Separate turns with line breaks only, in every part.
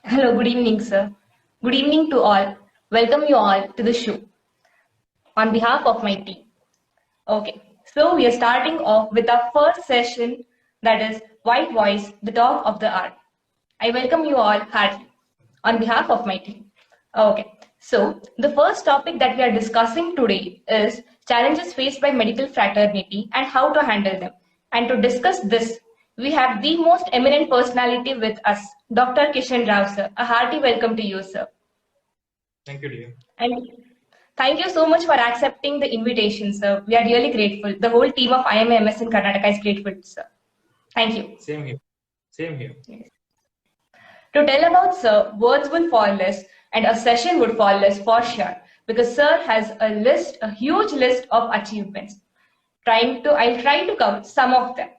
Hello, good evening, sir. Good evening to all. Welcome you all to the show on behalf of my team. Okay, so we are starting off with our first session that is White Voice, the talk of the hour. I welcome you all heartily on behalf of my team. Okay, so the first topic that we are discussing today is challenges faced by medical fraternity and how to handle them. And to discuss this, we have the most eminent personality with us, Dr. Kishan Rao, sir. A hearty welcome to you, sir.
Thank you, dear.
And thank you so much for accepting the invitation, sir. We are really grateful. The whole team of IMAMS in Karnataka is grateful, sir. Thank you.
Same here. Same here.
Yes. To tell about Sir, words will fall less and a session would fall less for sure because Sir has a huge list of achievements. I'll try to cover some of them.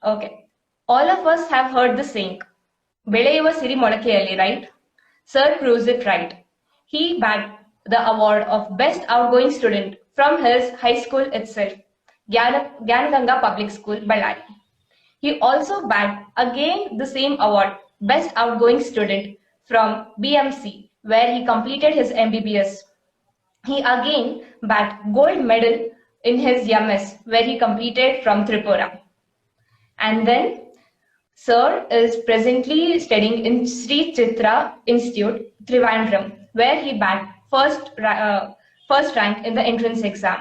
Okay. All of us have heard the saying, ಬೆಳೆಯುವ ಸಿರಿ ಮೊಳಕೆಯಲ್ಲಿ, right? Sir proves it right. He bagged the award of Best Outgoing Student from his high school itself, Gyanaganga Public School, Ballari. He also bagged again the same award, Best Outgoing Student from BMC, where he completed his MBBS. He again bagged gold medal in his MS, where he completed from Tripura. And then Sir is presently studying in Sri Chitra Institute, Trivandrum, where he bagged first rank in the entrance exam.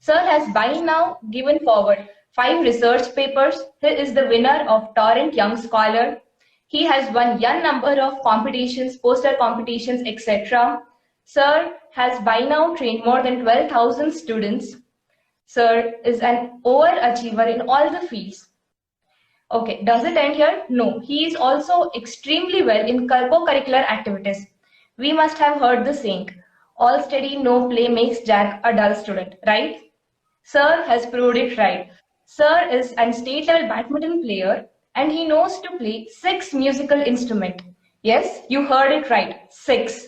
Sir has by now given forward 5 research papers. He is the winner of Torrent Young Scholar. He has won n number of competitions, poster competitions, etc. Sir has by now trained more than 12,000 students. Sir is an overachiever in all the fields. Okay, does it end here? No, he is also extremely well in co-curricular activities. We must have heard the saying, all study, no play makes Jack a dull student, right? Sir has proved it right. Sir is a state level badminton player and he knows to play 6 musical instruments. Yes, you heard it right, 6.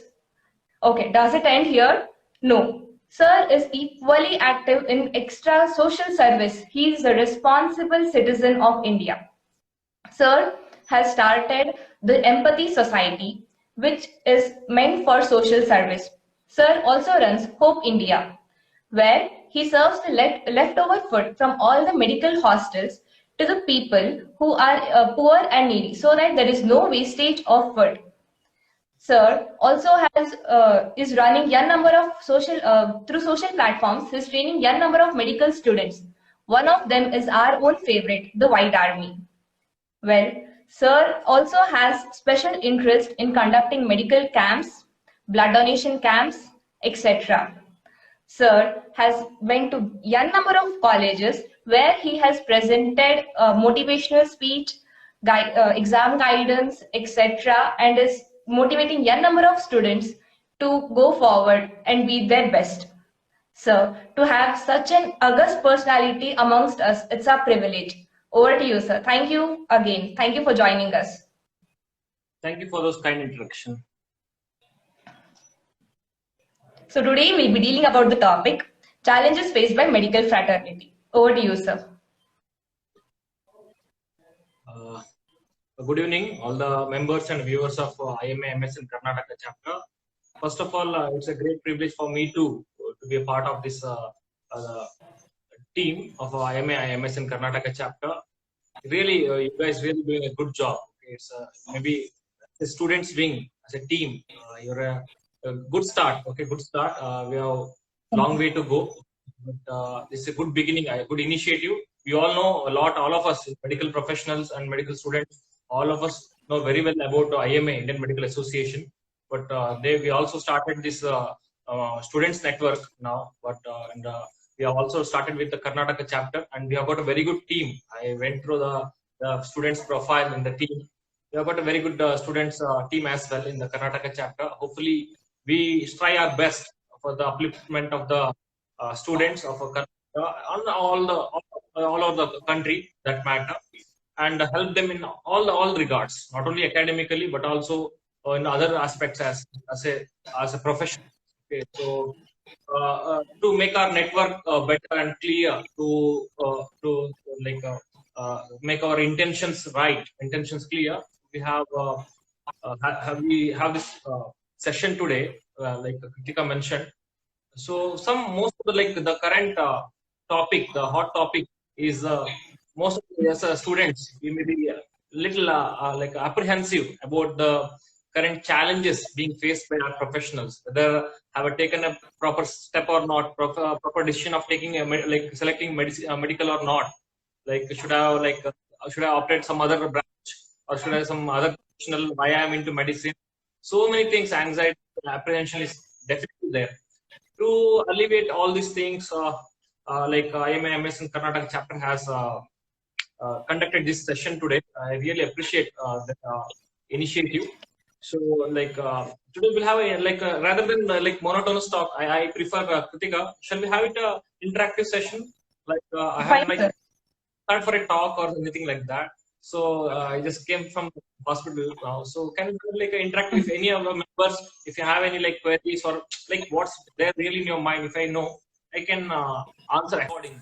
Okay, does it end here? No. Sir is equally active in extra social service. He is a responsible citizen of India. Sir has started the Empathy Society, which is meant for social service. Sir also runs Hope India, where he serves the leftover food from all the medical hostels to the people who are poor and needy, so that there is no wastage of food. Sir also is running n number of through social platforms. He's training n number of medical students. One of them is our own favorite, the White Army. Well, Sir also has special interest in conducting medical camps, blood donation camps, etc. Sir has went to n number of colleges where he has presented motivational speech, exam guidance, etc. and is motivating n number of students to go forward and be their best. Sir, to have such an august personality amongst us, it's a privilege. Over to you, sir. Thank you again. Thank you for joining us.
Thank you for those kind introduction.
So today we'll be dealing about the topic, challenges faced by medical fraternity. Over to you, sir.
Good evening, all the members and viewers of IMAMS in Karnataka chapter. First of all, it's a great privilege for me to be a part of this team of IMAMS in Karnataka chapter. Really, you guys really doing a good job. It's maybe the students wing as a team. You're a good start. Okay, good start. We have a long way to go, but this is a good beginning, a good initiative. We all know a lot. All of us, medical professionals and medical students, all of us know very well about IMA, Indian Medical Association. But we also started this students network now. But we have also started with the Karnataka chapter, and we have got a very good team. I went through the students' profile in the team. We have got a very good students team as well in the Karnataka chapter. Hopefully, we try our best for the upliftment of the students of Karnataka on all over the country that matter, and help them in all regards, not only academically but also in other aspects as a profession. Okay, so to make our network better and clear, to like make our intentions right, intentions clear, we have we have this session today, like Kritika mentioned. So most of the like the current topic, the hot topic is most of the as students we may be a little like apprehensive about the current challenges being faced by our professionals, whether have taken a proper step or not, proper decision of taking like selecting medical or not. Like should I operate some other branch, or should I some other professional? Why I am into medicine? So many things, anxiety, apprehension is definitely there. To alleviate all these things, like IMS in Karnataka chapter has conducted this session today. I really appreciate that initiative. So, like today we'll have a rather than like monotonous talk, I prefer Kritika. Shall we have it interactive session? Like I
Fine,
have like
sir.
start for a talk or anything like that. So I just came from the hospital now. So can you do like interact with any of the members if you have any like queries or like what's there really in your mind? If I know, I can answer accordingly.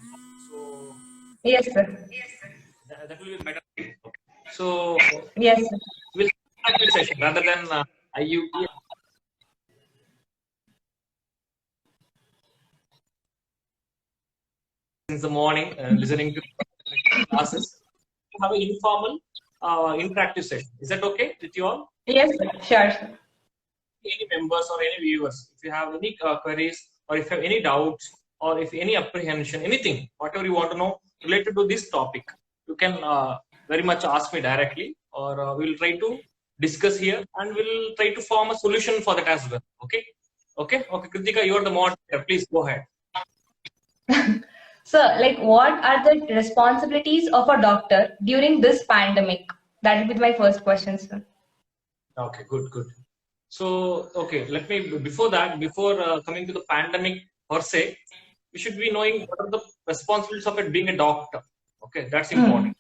So
Yes, sir.
that will be better. So
Yes, sir.
we'll start this session rather than you since the morning listening to classes. Have an informal interactive session. Is that okay with you all?
Yes, sir. Sure, sir.
Any members or any viewers, if you have any queries or if you have any doubts or if any apprehension, anything, whatever you want to know related to this topic, you can very much ask me directly, or we'll try to discuss here and we'll try to form a solution for that as well. Okay? Okay, Kritika, you are the moderator. Please go ahead.
So, like, what are the responsibilities of a doctor during this pandemic? That will be my first question, sir.
Okay, good. So, okay, let me, before coming to the pandemic per se, we should be knowing what are the responsibilities of it being a doctor. Okay, that's important.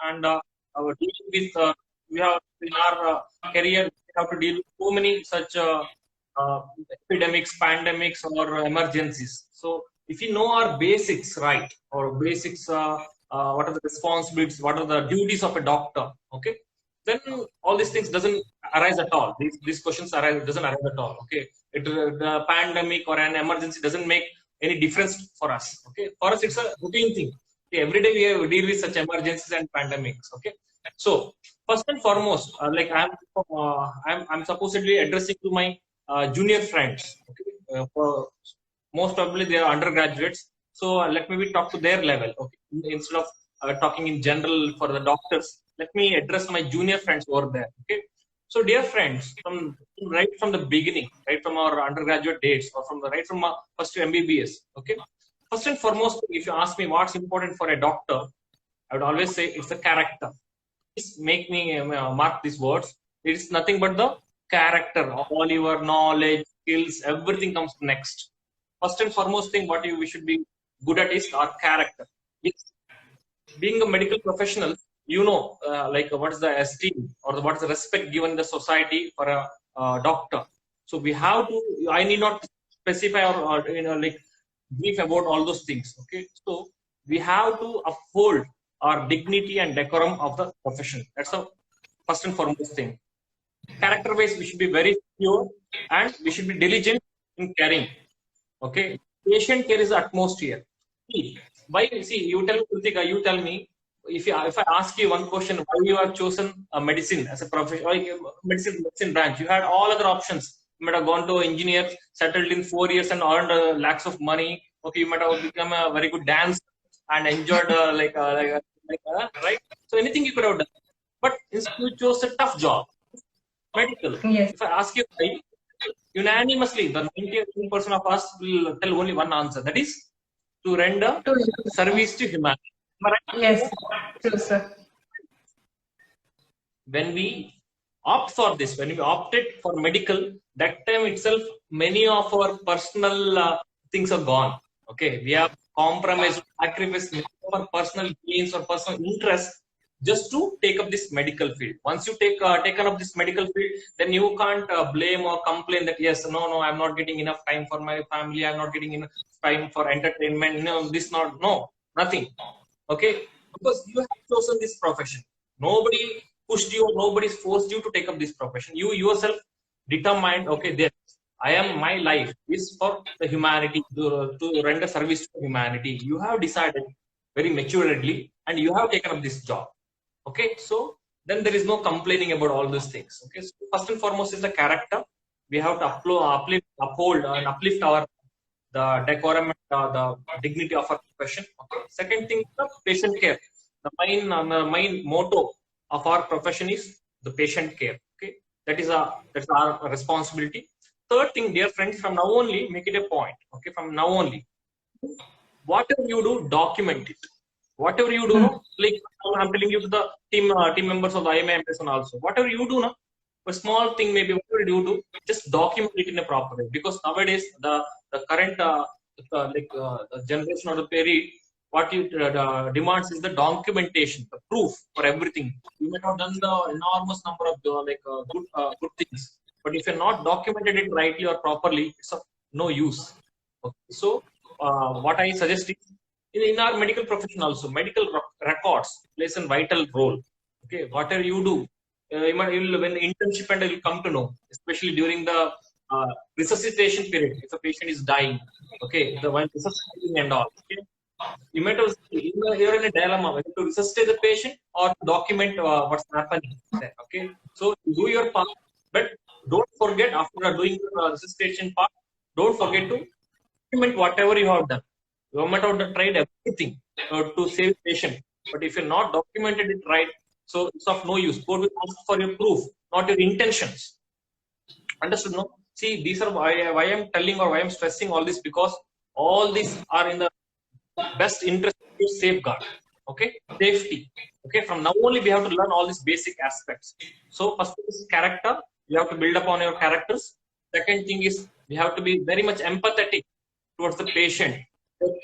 And our dealing with, we have in our career, we have to deal with so many such epidemics, pandemics, or emergencies. So, if you know our basics right, or basics, what are the responsibilities, what are the duties of a doctor, okay, then all these things doesn't arise at all. These questions doesn't arise at all. Okay, the pandemic or an emergency doesn't make any difference for us. Okay, for us it's a routine thing. Okay, every day we deal with such emergencies and pandemics. Okay, so first and foremost, like I'm supposedly addressing to my junior friends. Okay, for most probably they are undergraduates. So let me talk to their level. Okay, instead of talking in general for the doctors, let me address my junior friends over there. Okay, so dear friends, right from the beginning, right from our undergraduate days, or right from first to MBBS. Okay, first and foremost, if you ask me what's important for a doctor, I would always say it's the character. Please make me mark these words. It is nothing but the character. All your knowledge, skills, everything comes next. First and foremost thing, we should be good at is our character. Being a medical professional, you know, like what is the esteem or what is the respect given in the society for a doctor. So we have to. I need not specify or like brief about all those things. Okay, so we have to uphold our dignity and decorum of the profession. That's the first and foremost thing. Character-wise, we should be very pure and we should be diligent in caring. Okay, patient care is the utmost here. Why? See, you tell me if I ask you one question, why you have chosen medicine as a profession, medicine branch? You had all other options. You might have gone to engineer, settled in 4 years and earned lakhs of money. Okay, you might have become a very good dancer and enjoyed right. So anything you could have done, but instead you chose a tough job, medical.
Yes.
If I ask you why, unanimously, the 98% of us will tell only one answer. That is to render service to humanity.
Yes, true, sir.
When we opt for this, when we opted for medical, that time itself, many of our personal things are gone. Okay, we have compromised, sacrificed our personal gains or personal interests just to take up this medical field. Once you taken up this medical field, then you can't blame or complain that yes, no, I'm not getting enough time for my family, I'm not getting enough time for entertainment, this not, no, nothing. Okay, because you have chosen this profession. Nobody pushed you, nobody forced you to take up this profession. You yourself determined, okay, there I am, my life is for the humanity, to render service to humanity. You have decided very maturedly and you have taken up this job. Okay, so then there is no complaining about all these things. Okay, so first and foremost is the character. We have to uphold and uplift our the decorum, the dignity of our profession. Okay. Second thing, the patient care. The main motto of our profession is the patient care. Okay, that's our responsibility. Third thing, dear friends, from now only, make it a point. Okay, from now only, whatever you do, document it. Whatever you do, like I'm telling you to the team members of the IMA and also, whatever you do, a small thing maybe, whatever you do, just document it in a proper way. Because nowadays the current the generation or the period, what you demands is the documentation, the proof for everything. You may have done the enormous number of good things, but if you're not documented it rightly or properly, it's of no use. Okay. So what I suggest is, in our medical profession also, medical records plays a vital role. Okay, whatever you do, when internship and you'll come to know, especially during the resuscitation period, if a patient is dying, okay, the one resuscitating and all, okay, you might have, you're in a dilemma whether to resuscitate the patient or document what's happening there. Okay, so do your part, but don't forget, after doing the resuscitation part, don't forget to document whatever you have done. You might have tried everything to save the patient, but if you're not documented it right, so it's of no use. Court will ask for your proof, not your intentions. Understood? No. See, these are why I'm telling or why I'm stressing all this, because all these are in the best interest to safeguard. Okay, safety. Okay, from now only we have to learn all these basic aspects. So first is character. You have to build upon your characters. Second thing is we have to be very much empathetic towards the patient.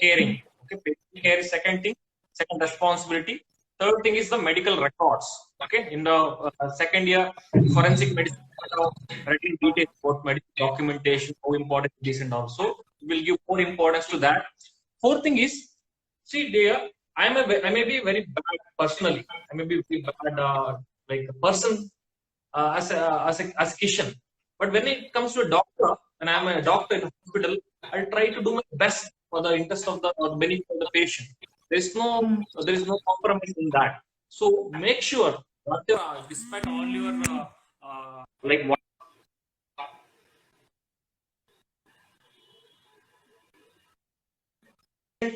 Caring. Okay, patient care is second thing, second responsibility. Third thing is the medical records. Okay, in the second year forensic medicine, writing details about medical documentation, how important it is, and also will give more importance to that. Fourth thing is, see, dear, I may be very bad personally. I may be very bad like a person as Kishan. But when it comes to a doctor, when I'm a doctor in a hospital, I'll try to do my best for the interest of the benefit of the patient. There is no compromise in that. So make sure, despite all your like what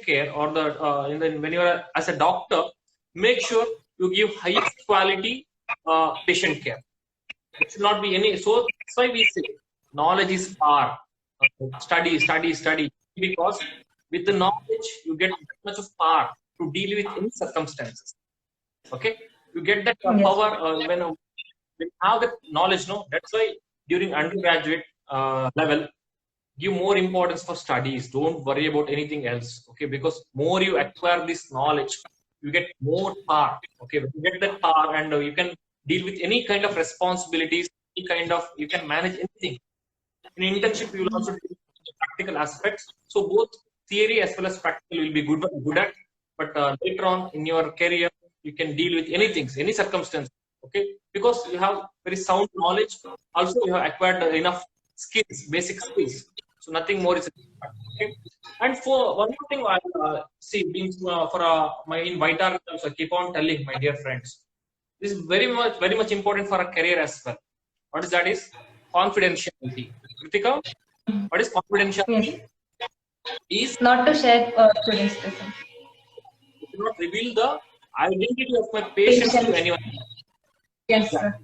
care or the when you are as a doctor, make sure you give highest quality patient care. It should not be any. So that's why we say knowledge is power. Study. Because with the knowledge you get that much of power to deal with any circumstances. Okay, you get that power when you have that knowledge. No, that's why during undergraduate level, give more importance for studies. Don't worry about anything else. Okay, because more you acquire this knowledge, you get more power. Okay, when you get that power and you can deal with any kind of responsibilities, any kind of, you can manage anything. In internship, you will also deal with practical aspects. So both theory as well as practical will be good at. But later on in your career, you can deal with anything, any circumstance. Okay, because you have very sound knowledge. Also, you have acquired enough skills, basic skills. So nothing more is okay. And for one more thing, I see being for my in Vitar, so I keep on telling my dear friends, this is very much important for a career as well. What is that? Is confidentiality. Kritika, what is confidentiality?
Yes. Is not to share students' person.
Do not reveal the identity of my patient to anyone.
Yes, sir.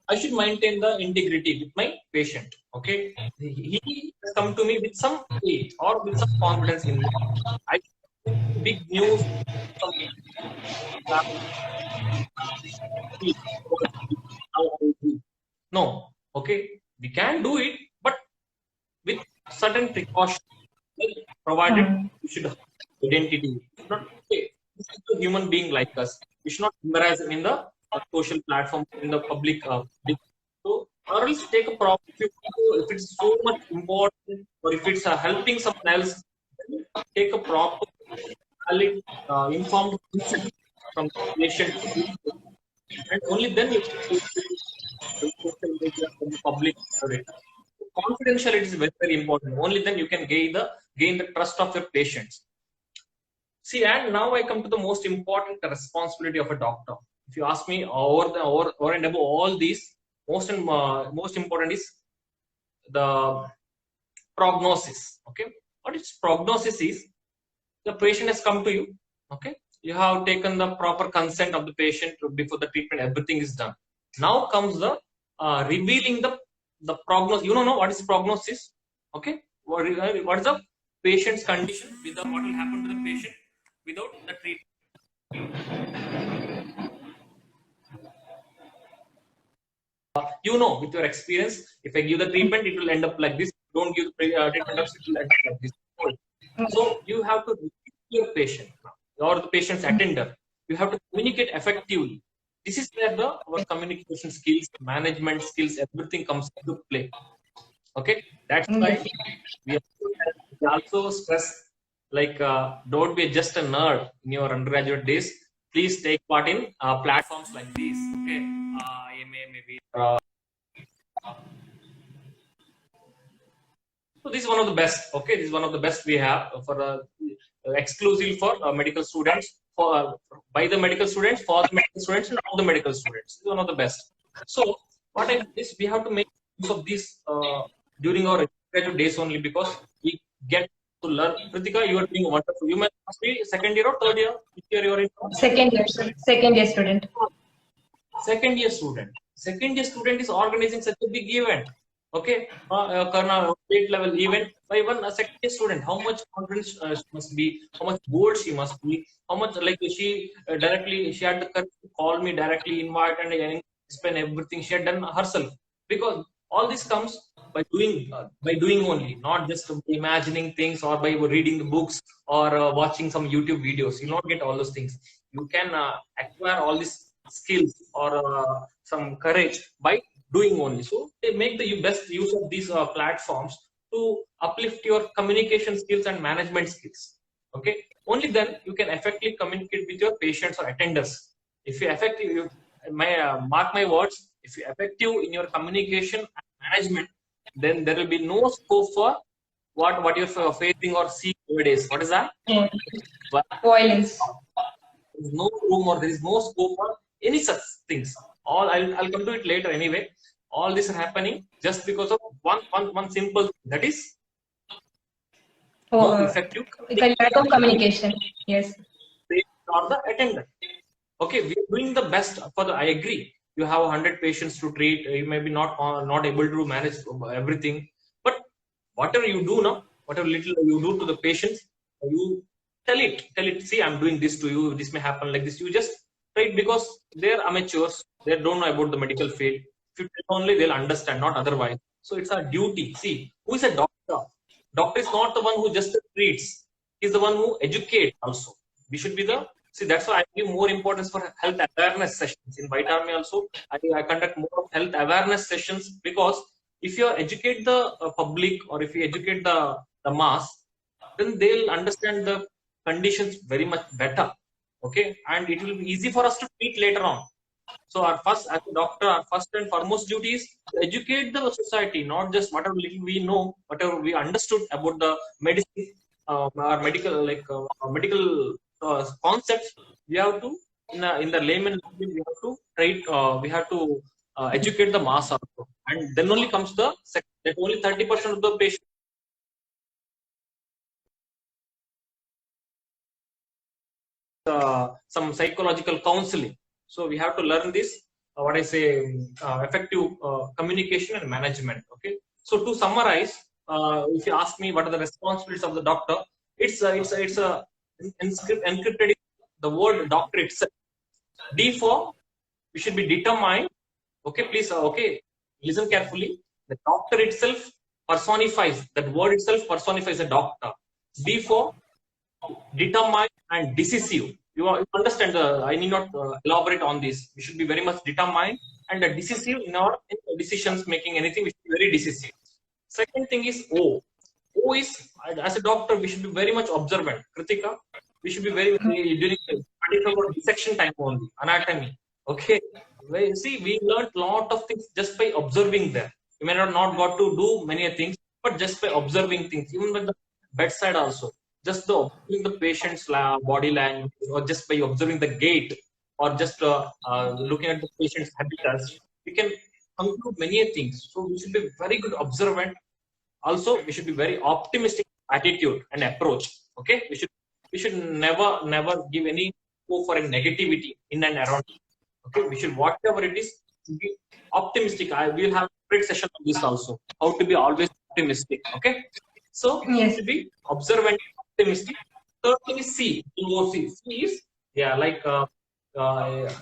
I should maintain the integrity with my patient. Okay, he has come to me with some faith or with some confidence in me. I big news. No, okay, we can do it, but with certain precautions, provided you should have identity. Not okay. This is the human being like us. We should not memorize them in the social platform, in the public. So, or else take a proper, if it's so much important, or if it's helping someone else, then take a proper, valid, informed consent from the patient, and only then you can use the social media from the public. Confidentiality is very, very important. Only then you can gain the trust of your patients. See, and now I come to the most important responsibility of a doctor. If you ask me, over and above all these, most important is the prognosis. Okay, what is prognosis? Is the patient has come to you. Okay, you have taken the proper consent of the patient before the treatment. Everything is done. Now comes the revealing the prognosis. You don't know what is prognosis. Okay, what is the patient's condition? Without what will happen to the patient without the treatment. You know, with your experience, if I give the treatment, it will end up like this. Don't give the treatment, it will end up like this. So you have to reach your patient or the patient's attender. You have to communicate effectively. This is where our communication skills, management skills, everything comes into play. Okay, that's why we also stress, like, don't be just a nerd in your undergraduate days. Please take part in platforms like these. Okay, maybe. So this is one of the best. Okay, this is one of the best we have for exclusive for medical students, for by the medical students, for the medical students, and all the medical students. This is one of the best. So what I is we have to make use of this during our graduate days only, because we get to learn. Kritika, you are doing wonderful. You must be second year or third year. Which year you are in?
Second year student.
Second year student. Second year student is organizing such a big event. Okay, Karna state level event by one second year student. How much confidence she must be? How much bold she must be? How much, like, she directly, she had the courage to call me directly, invite, and explain everything she had done herself. Because all this comes by doing only, not just imagining things or by reading the books or watching some YouTube videos. You not get all those things. You can acquire all these skills or some courage by doing only. So they make the best use of these platforms to uplift your communication skills and management skills. Okay, only then you can effectively communicate with your patients or attenders. If you effective, mark my words, if you effective in your communication and management, then there will be no scope for what you're facing or seeing nowadays. What is that?
Violence.
There is no room or there is no scope for any such things. All I'll come to it later anyway. All this is happening just because of one simple thing, that is no effective
lack of communication. Yes.
Or the attendant. Okay, we are doing the best for the. I agree. You have 100 patients to treat. You may be not able to manage everything, but whatever you do now, whatever little you do to the patients, you tell it. See, I'm doing this to you. This may happen like this. You just try it, because they're amateurs. They don't know about the medical field. If you tell only, they'll understand, not otherwise. So it's our duty. See, who is a doctor? Doctor is not the one who just treats. He's the one who educates also. We should be the. See, that's why I give more importance for health awareness sessions. In White Army also, I conduct more of health awareness sessions, because if you educate the public, or if you educate the mass, then they'll understand the conditions very much better. Okay, and it will be easy for us to treat later on. So our first, as a doctor, our first and foremost duty is to educate the society, not just whatever little we know, whatever we understood about the medicine, or medical concepts. We have to, in the layman, we have to educate the mass also, and then only comes the second, that only 30% of the patient. Some psychological counseling. So we have to learn this, effective communication and management. Okay. So to summarize, if you ask me what are the responsibilities of the doctor, it's encrypted in the word doctor itself. D for we should be determined. Okay, please. Okay, listen carefully. The doctor itself personifies, that word itself personifies a doctor. D for determined and decisive. you understand I need not elaborate on this. We should be very much determined and decisive in our decisions making. Anything we should be very decisive. Second thing is O. O is, as a doctor, we should be very much observant. Kritika, we should be during about dissection time only, anatomy. Okay, see, we learned lot of things just by observing them. You may not got to do many things, but just by observing things, even with the bedside also, just the observing the patient's body language, or just by observing the gait, or just looking at the patient's habitats, we can conclude many things. So we should be very good observant. Also, we should be very optimistic attitude and approach. Okay, we should never give any go for a negativity in and around. Okay, we should, whatever it is, be optimistic. I will have a great session on this also, how to be always optimistic. Okay, so
Yes.
to be observant, optimistic. Third thing is C. EOC. C is, yeah, like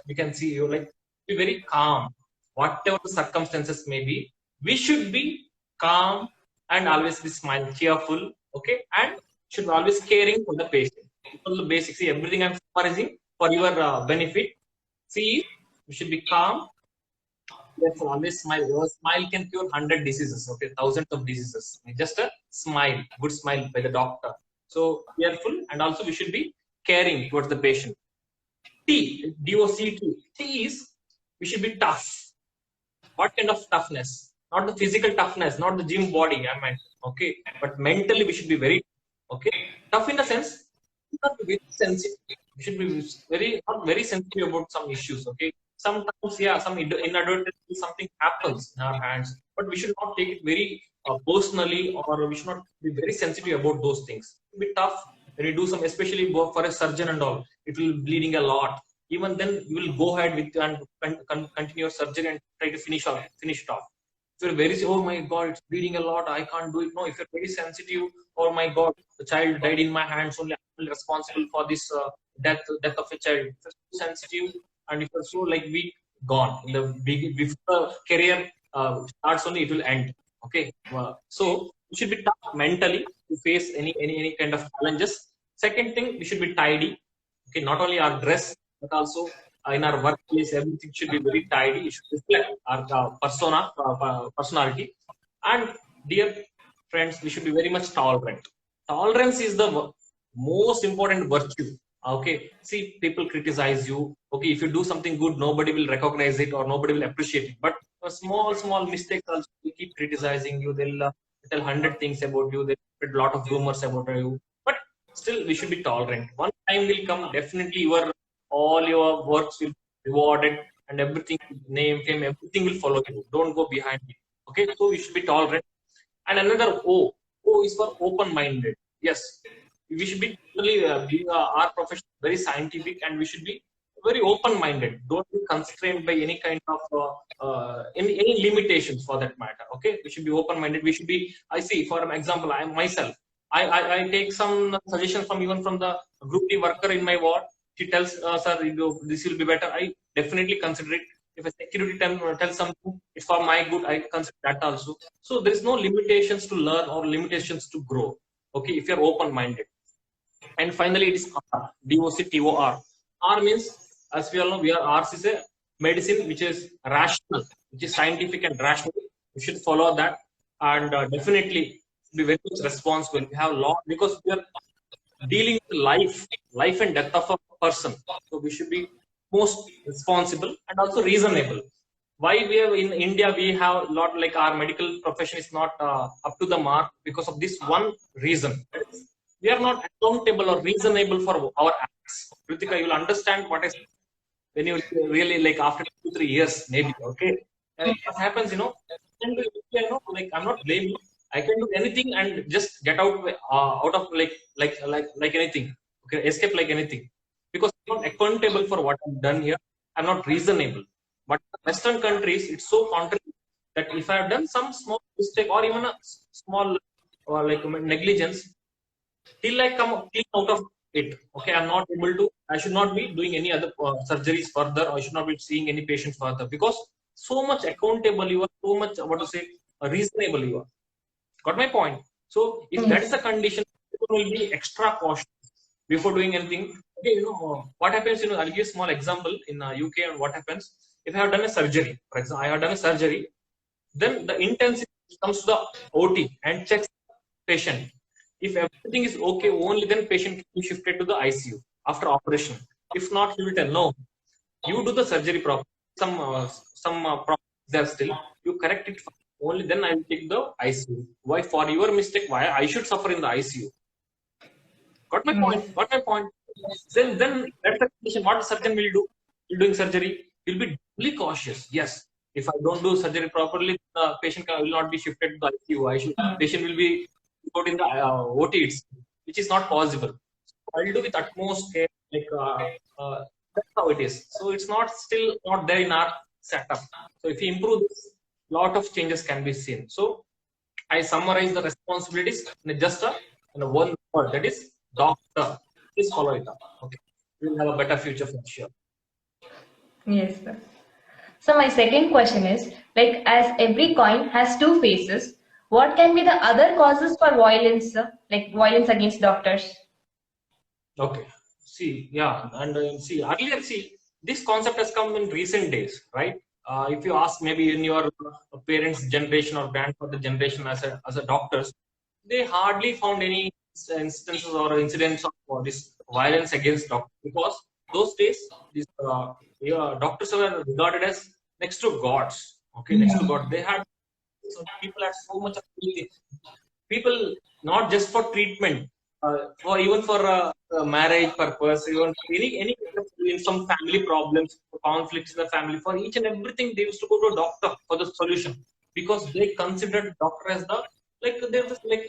you can see, you like be very calm, whatever the circumstances may be. We should be calm and always be smile, cheerful. Okay, and should be always caring for the patient. All the basics. See, everything I'm summarizing for your benefit. See, we should be calm. Therefore, always smile. Your smile can cure 100 diseases. Okay, thousands of diseases. Just a smile, good smile by the doctor. So careful, and also we should be caring towards the patient. T, DOCT. T is, we should be tough. What kind of toughness? Not the physical toughness, not the gym body, I meant. Okay, but mentally we should be very, okay, tough in the sense, not very sensitive. We should be not very sensitive about some issues. Okay, sometimes, yeah, some inadvertently something happens in our hands, but we should not take it very personally, or we should not be very sensitive about those things. Be tough when you do some, especially for a surgeon and all, it will be bleeding a lot. Even then, you will go ahead with and continue your surgery and try to finish it off. If you're very, oh my God, it's bleeding a lot, I can't do it. No, if you're very sensitive, oh my God, the child died in my hands, only I'm responsible for this death of a child. If you're so sensitive, and if you're so like weak, gone. In the before the career starts, only it will end. Okay, so we should be tough mentally to face any kind of challenges. Second thing, we should be tidy. Okay, not only our dress, but also in our workplace, everything should be very tidy. It should reflect our personality. And dear friends, we should be very much tolerant. Tolerance is the most important virtue. Okay, see, people criticize you. Okay, if you do something good, nobody will recognize it or nobody will appreciate it. But for small mistakes also, they keep criticizing you. They'll tell 100 things about you. They spread a lot of rumors about you. But still, we should be tolerant. One time will come, definitely all your works will be rewarded, and everything, name, fame, everything will follow you. Don't go behind it. Okay, so we should be tolerant. And another O is for open-minded. Yes, we should be really our profession very scientific, and we should be very open-minded. Don't be constrained by any kind of any limitations for that matter. Okay, we should be open-minded. We should be, I see, for example, I myself, I take some suggestions even from the group D worker in my ward. She tells, sir, this will be better. I definitely consider it. If a security tells something, it's for my good, I consider that also. So there is no limitations to learn or limitations to grow. Okay, if you're open-minded. And finally, it is R, DOCTOR. R means, as we all know, Rs is a medicine which is rational, which is scientific and rational. We should follow that, and definitely be very much responsible. We have a lot, because we are dealing with life and death of a person. So we should be most responsible and also reasonable. Why we have in India, we have a lot, like our medical profession is not up to the mark because of this one reason. We are not accountable or reasonable for our acts. Kritika, you will understand what I say when you really, like, after 2-3 years, maybe. Okay, and what happens, and, like, I'm not blaming. I can do anything and just get out of like anything. Okay, escape like anything, because I'm not accountable for what I've done here. I'm not reasonable. But in Western countries, it's so contrary that if I have done some small mistake or even a small or like negligence, till I come clean out of it, okay, I'm not able to. I should not be doing any other surgeries further, or I should not be seeing any patients further, because so much accountable you are, so much, what to say, reasonable you are. Got my point? So if that is the condition, people will be extra cautious before doing anything. okay, what happens, I'll give a small example in UK. And what happens if I have done a surgery, for example, I have done a surgery, then the intensity comes to the OT and checks the patient. If everything is okay, only then patient can be shifted to the ICU after operation. If not, he will tell, no, you do the surgery properly. Some problems there still. You correct it first. Only then I will take the ICU. Why? For your mistake, why I should suffer in the ICU? Got my point?
Yes.
Got my point? Then that's the condition. What the surgeon will do? He'll doing surgery. He'll be doubly cautious. Yes. If I don't do surgery properly, the patient will not be shifted to the ICU. Patient will be put in the OT, which is not possible. So I'll do with utmost care. That's how it is. So it's not still not there in our setup. So if you improve this, lot of changes can be seen. So I summarize the responsibilities in just one word, that is doctor. Please follow it up. Okay, we will have a better future for sure.
Yes, sir. So my second question is, like, as every coin has two faces, what can be the other causes for violence, sir? Like violence against doctors?
Okay. See, yeah, and earlier, this concept has come in recent days, right? If you ask maybe in your parents' generation or grandfather generation as a doctors, they hardly found any instances or incidents of this violence against doctors, because those days these doctors were regarded as next to gods. Okay, next to God. They had, so people had so much of people, not just for treatment, for even for marriage purpose, even any in some family problems, conflicts in the family, for each and everything they used to go to a doctor for the solution, because they considered doctor as the, like, they're the like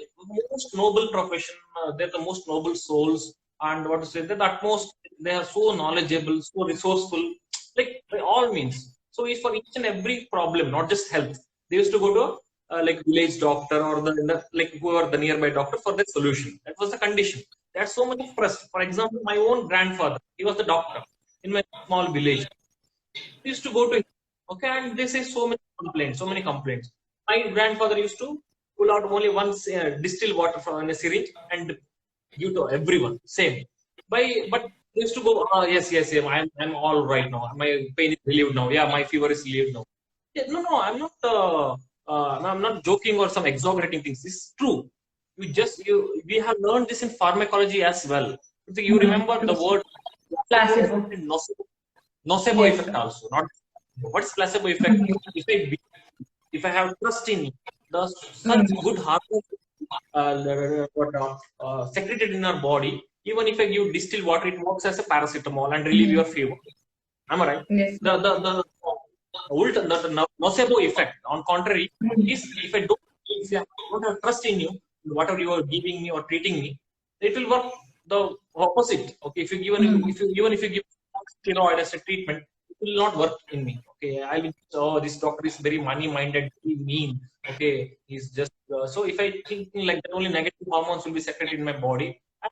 most noble profession. They're the most noble souls, and what to say, they're the utmost. They are so knowledgeable, so resourceful, like by all means. So it's for each and every problem, not just health. They used to go to like village doctor or like whoever the nearby doctor for the solution. That was the condition. There's so much trust. For example, my own grandfather, he was the doctor in my small village. We used to go to him, okay, and they say so many complaints. My grandfather used to pull out only one distilled water from a syringe and give to everyone, same. But they used to go, yes, I'm all right now. My pain is relieved now. Yeah, my fever is relieved now. Yeah, no, I'm not. I'm not joking or some exaggerating things. This is true. We have learned this in pharmacology as well. You remember the word
Placebo.
nocebo
Yes,
effect
sir.
also. Not what's placebo effect? If I have trust in it, such good hormones secreted in our body. Even if I give distilled water, it works as a paracetamol and relieve your fever. Am I right?
Yes,
The
sir.
the the the nocebo effect, on contrary, is if I don't have trust in you, whatever you are giving me or treating me, it will work the opposite. Okay, even if you give steroid as a treatment, it will not work in me. Okay, I will, oh, this doctor is very money minded, very mean. Okay, he's just so if I think like that, only negative hormones will be secreted in my body, and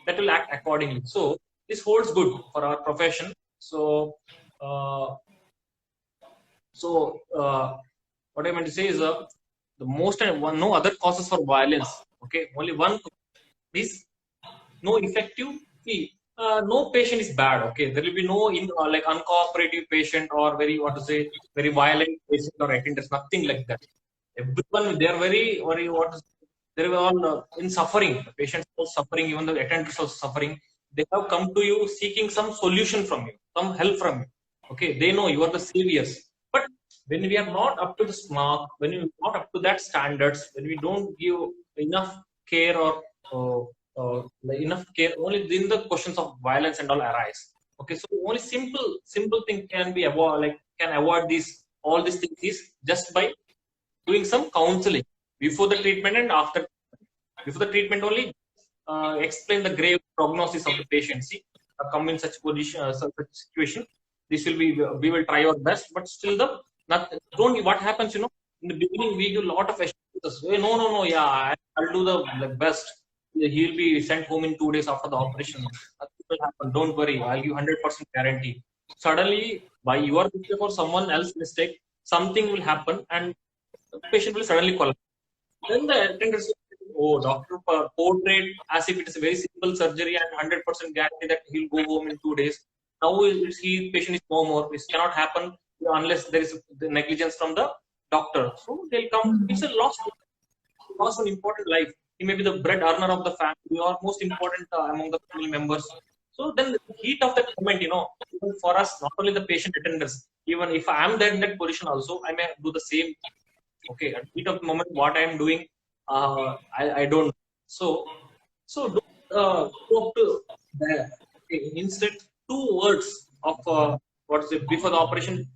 that will act accordingly. So this holds good for our profession. So uh, what I meant to say is the most and one, no other causes for violence. Okay, only one is no effective. See, no patient is bad. Okay, there will be no like uncooperative patient or very violent patient or attenders. Nothing like that. Everyone, they are very they're all in suffering. The patients are suffering. Even the attenders are suffering. They have come to you seeking some solution from you, some help from you. Okay, they know you are the saviors. But when we are not up to this mark, when we are not up to that standards, when we don't give enough care or enough care, only then the questions of violence and all arise. Okay, so only simple thing can be avoid, like can avoid these all these things is just by doing some counseling before the treatment and after. Before the treatment only, explain the grave prognosis of the patient. See, come in such position, such situation. This will be, we will try our best, but still don't. What happens, in the beginning we give a lot of assurances. Hey, no, yeah, I'll do the best. He'll be sent home in 2 days after the operation. Nothing will happen. Don't worry. I'll give 100% guarantee. Suddenly, by your mistake or someone else's mistake, something will happen and the patient will suddenly collapse. Then the attenders, doctor portrayed as if it is a very simple surgery and 100% guarantee that he'll go home in 2 days. Now patient is no more. This cannot happen unless there is the negligence from the doctor. So they'll come. It's a loss an important life. He may be the bread earner of the family or most important among the family members. So then the heat of that moment, even for us, not only the patient attenders, even if I am there in that position also, I may do the same. Okay, at the heat of the moment, what I am doing, I don't. So don't go up to there. Okay, instead, 2 words of what is it before the operation,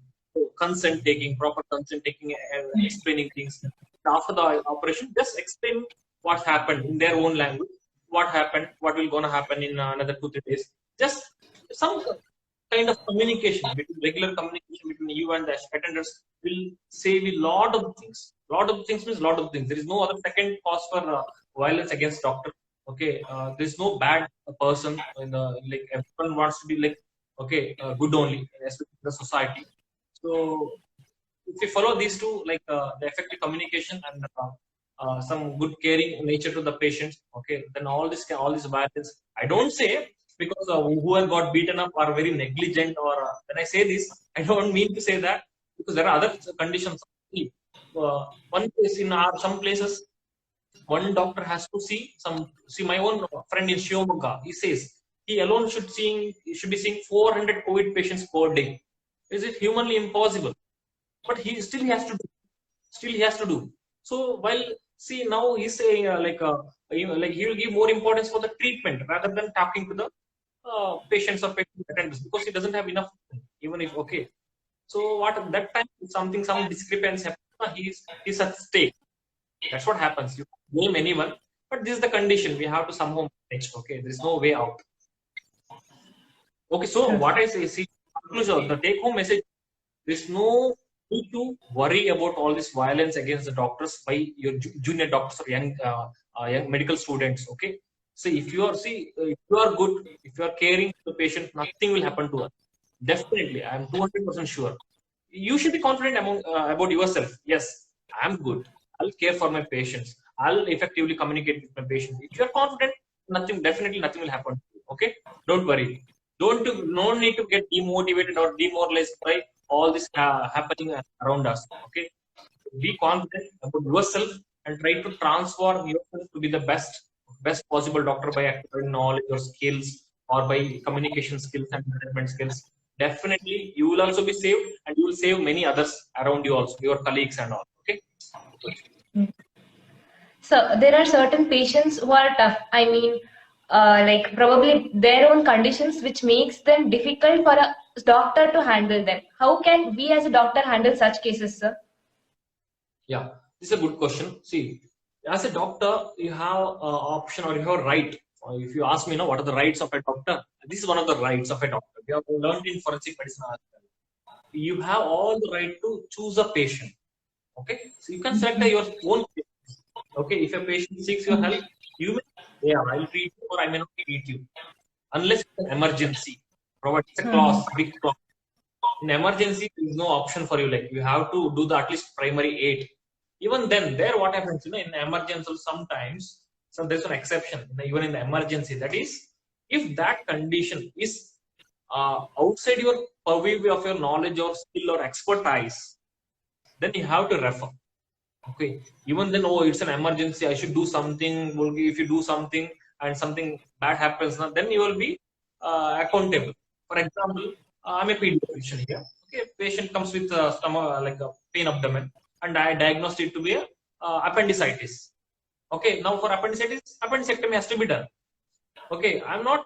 consent taking, proper consent taking, explaining things. After the operation, just explain what happened in their own language. What happened? What will gonna happen in another 2-3 days? Just some kind of communication, regular communication between you and the attenders will save a lot of things. Lot of things means lot of things. There is no other second cause for violence against doctor. Okay, there's no bad person in the everyone wants to be good only, especially in the society. So if we follow these two, the effective communication and some good caring nature to the patients, okay, then all this violence. I don't say because who have got beaten up are very negligent, or when I say this, I don't mean to say that, because there are other conditions. One case in some places, one doctor has to see my own friend in Shivamogga. He says he alone should be seeing 400 COVID patients per day. Is it humanly impossible? But he has to do. So while now he's saying he will give more importance for the treatment rather than talking to the patients or patient attendants, because he doesn't have enough, even if okay. So what at that time some discrepancy happens, he's at stake. That's what happens. You can't blame anyone, but this is the condition we have to somehow manage. Okay, there is no way out. Okay, so what I say, conclusion, the take-home message: there's no need to worry about all this violence against the doctors by your junior doctors or young medical students. Okay, see if you are good, if you are caring for the patient, nothing will happen to us. Definitely, I am 200% sure. You should be confident about yourself. Yes, I am good. I'll care for my patients. I'll effectively communicate with my patients. If you're confident, definitely nothing will happen. Okay, don't worry. No need to get demotivated or demoralized by all this happening around us. Okay, be confident about yourself and try to transform yourself to be the best possible doctor by acquiring knowledge or skills, or by communication skills and management skills. Definitely, you will also be saved, and you will save many others around you also, your colleagues and all. Okay.
So there are certain patients who are tough. I mean, probably their own conditions, which makes them difficult for a doctor to handle them. How can we as a doctor handle such cases, sir?
Yeah, this is a good question. See, as a doctor, you have option, or you have a right. If you ask me, what are the rights of a doctor? This is one of the rights of a doctor. We have learned in forensic medicine as well. You have all the right to choose a patient. Okay, so you can select your own patient. Okay, if a patient seeks your help, you may, I'll treat you, or I may not treat you, unless it's an emergency. It's a clause, big clause. In emergency, there is no option for you. You have to do at least primary aid. Even then, what happens, in emergency sometimes, so there's an exception, even in the emergency. That is, if that condition is outside your purview of your knowledge or skill or expertise, then you have to refer. Okay, even then, it's an emergency, I should do something. If you do something and something bad happens, then you will be accountable. For example, I'm a pediatrician here. Okay, patient comes with stomach, a pain abdomen, and I diagnosed it to be appendicitis. Okay, now for appendicitis, appendectomy has to be done. Okay, I'm not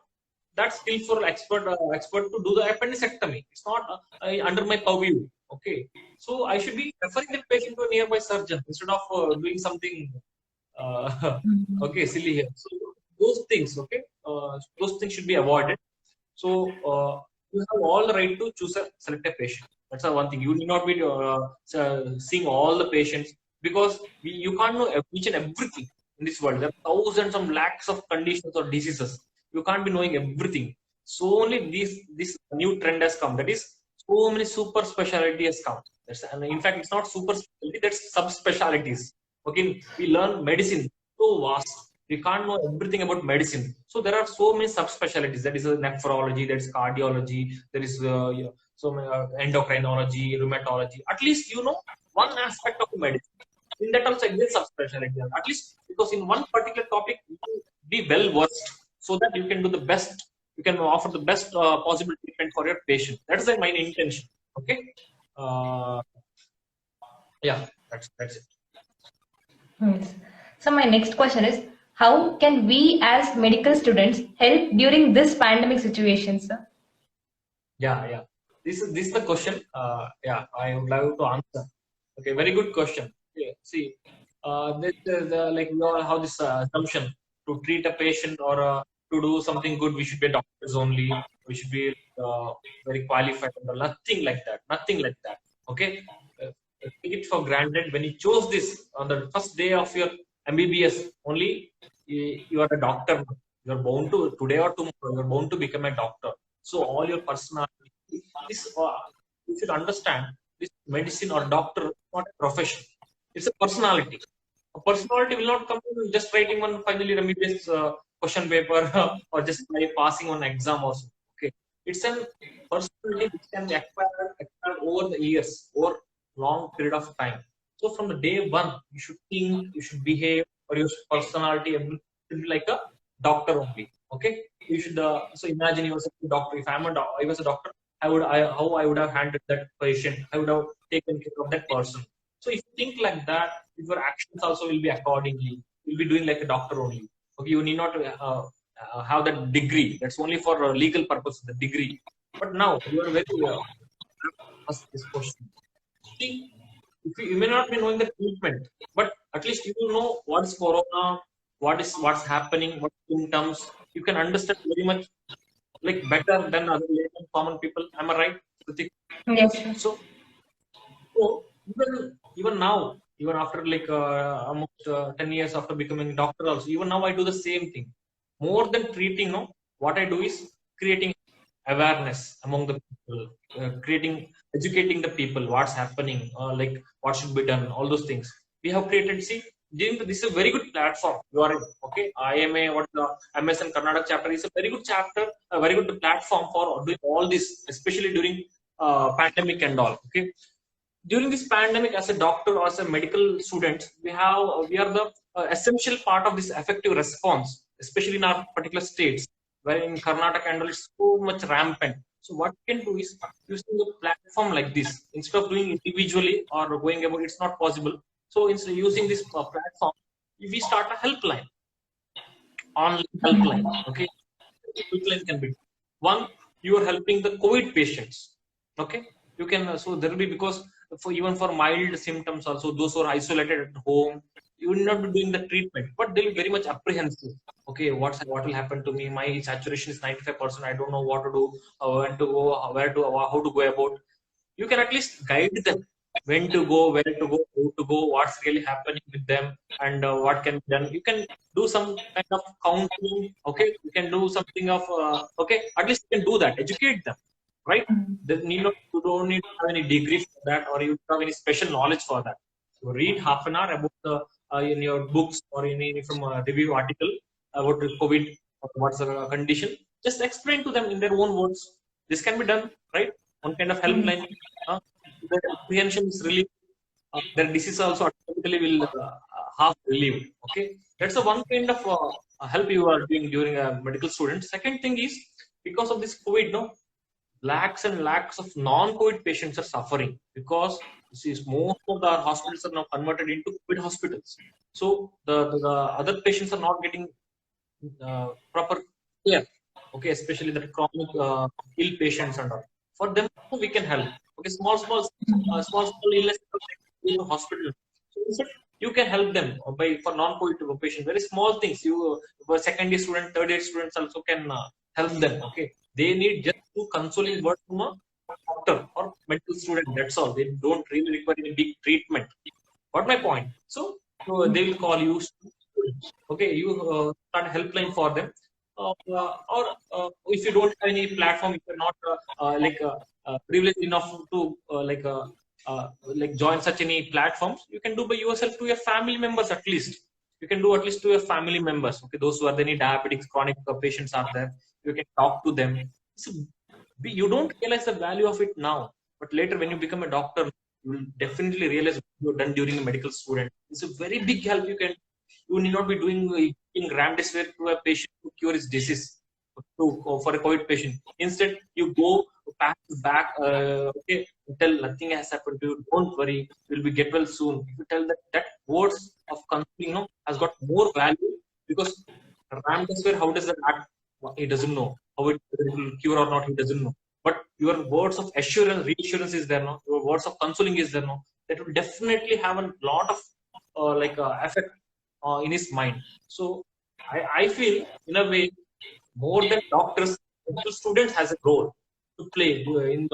that skillful expert to do the appendectomy. It's not under my purview. Okay, so I should be referring the patient to a nearby surgeon instead of doing something okay, silly here. So those things, okay, those things should be avoided. So you have all the right to select a patient. That's the one thing. You need not be seeing all the patients, because you can't know each and everything in this world. There are thousands and lakhs of conditions or diseases. You can't be knowing everything. So only this new trend has come. That is, so many super specialty has come. In fact, it's not super specialty, that's subspecialties. Okay, we learn medicine so vast. We can't know everything about medicine. So there are so many subspecialties. That is nephrology, that is cardiology, there is so many, endocrinology, rheumatology. At least you know one aspect of medicine. In that also again subspecialty. At least because in one particular topic you can be well versed, so that you can do the best. You can offer the best possible treatment for your patient. That is the main intention. Okay. Uh, yeah, that's it.
Yes. So my next question is, how can we as medical students help during this pandemic situation, sir?
Yeah. This is the question. Yeah, I would like to answer. Okay, very good question. Yeah, see, like we all have this assumption to treat a patient or to do something good, we should be doctors only. We should be very qualified. Or nothing like that. Nothing like that. Okay, take it for granted when you chose this on the first day of your MBBS. Only you are a doctor. You are bound to today or tomorrow. You are bound to become a doctor. So all your personality, this you should understand. This medicine or doctor is not a profession. It's a personality. A personality will not come to just writing one finally MBBS question paper or just by passing one exam also. Okay, it's an personality which can be acquired over the years, over long period of time. So from the day one, you should think, you should behave, or your personality should be like a doctor only. Okay, you should. So imagine yourself a doctor. If I was a doctor, how I would have handled that patient. I would have taken care of that person. So if you think like that, your actions also will be accordingly. You'll be doing like a doctor only. Okay, you need not have that degree. That's only for legal purpose, the degree. But now you are very ask this question. See, if you may not be knowing the treatment, but at least you will know what is corona, what's happening, what symptoms. You can understand very much like better than other layman common people. Am I right, Pratik?
Yes, sir.
So even now, even after like almost 10 years after becoming a doctor, also even now I do the same thing. More than treating, no, what I do is creating awareness among the people, educating the people, what's happening, like what should be done, all those things. We have created. See, this is a very good platform. You are in, okay. IMA, what the MSN Karnataka chapter is a very good chapter, a very good platform for doing all this, especially during pandemic and all. Okay, during this pandemic, as a doctor or as a medical student, we are the essential part of this effective response, especially in our particular states, where in Karnataka and all it's so much rampant. So what we can do is using a platform like this instead of doing individually or going about, it's not possible. So instead of using this platform, we start a helpline, online helpline. Okay, helpline can be one. You are helping the COVID patients. Okay, you can so there will be, because for even for mild symptoms also, those who are isolated at home, you will not be doing the treatment, but they'll be very much apprehensive. Okay, what will happen to me? My saturation is 95%. I don't know what to do, when to go, where to, how to go about. You can at least guide them when to go, where to go, how to go, what's really happening with them, and what can be done. You can do some kind of counseling. Okay, you can do something of okay, at least you can do that, educate them, right? You don't need to have any degree for that, or you don't have any special knowledge for that. So read half an hour about the in your books or in any from a review article about the COVID, or what's the condition. Just explain to them in their own words. This can be done, right? One kind of helpline. Their apprehension is relieved. Their disease also automatically will half relieved. Okay, that's the one kind of help you are doing during a medical student. Second thing is, because of this COVID, no, lakhs and lakhs of non-COVID patients are suffering, because most of the hospitals are now converted into COVID hospitals. So the other patients are not getting proper care. Okay, especially the chronic ill patients and all. For them, we can help. Okay, small illness in the hospital. So instead, you can help them by for non-COVID patients. Very small things. You second year student, third year students also can help them. Okay, they need just two consoling words from a doctor or medical student. That's all. They don't really require any big treatment. What my point? So they will call you. Okay, you start a helpline for them. Or if you don't have any platform, if you're not privileged enough to like join such any platforms, you can do by yourself to your family members at least. you can do at least to your family members. Okay, those who are any diabetics, chronic patients are there. You can talk to them. So you don't realize the value of it now, but later when you become a doctor, you will definitely realize what you've done during a medical student. It's a very big help. You need not be doing remdesivir to a patient to cure his disease for a COVID patient. Instead, you go pack back. Okay, tell nothing has happened to you. Don't worry, you'll be get well soon. If you tell that words of counseling, has got more value, because remdesivir, how does that act? He doesn't know how it will cure or not. He doesn't know. But your words of assurance, reassurance is there now. Your words of consoling is there now. That will definitely have a lot of effect in his mind. So I feel in a way, more than doctors, medical students has a role to play in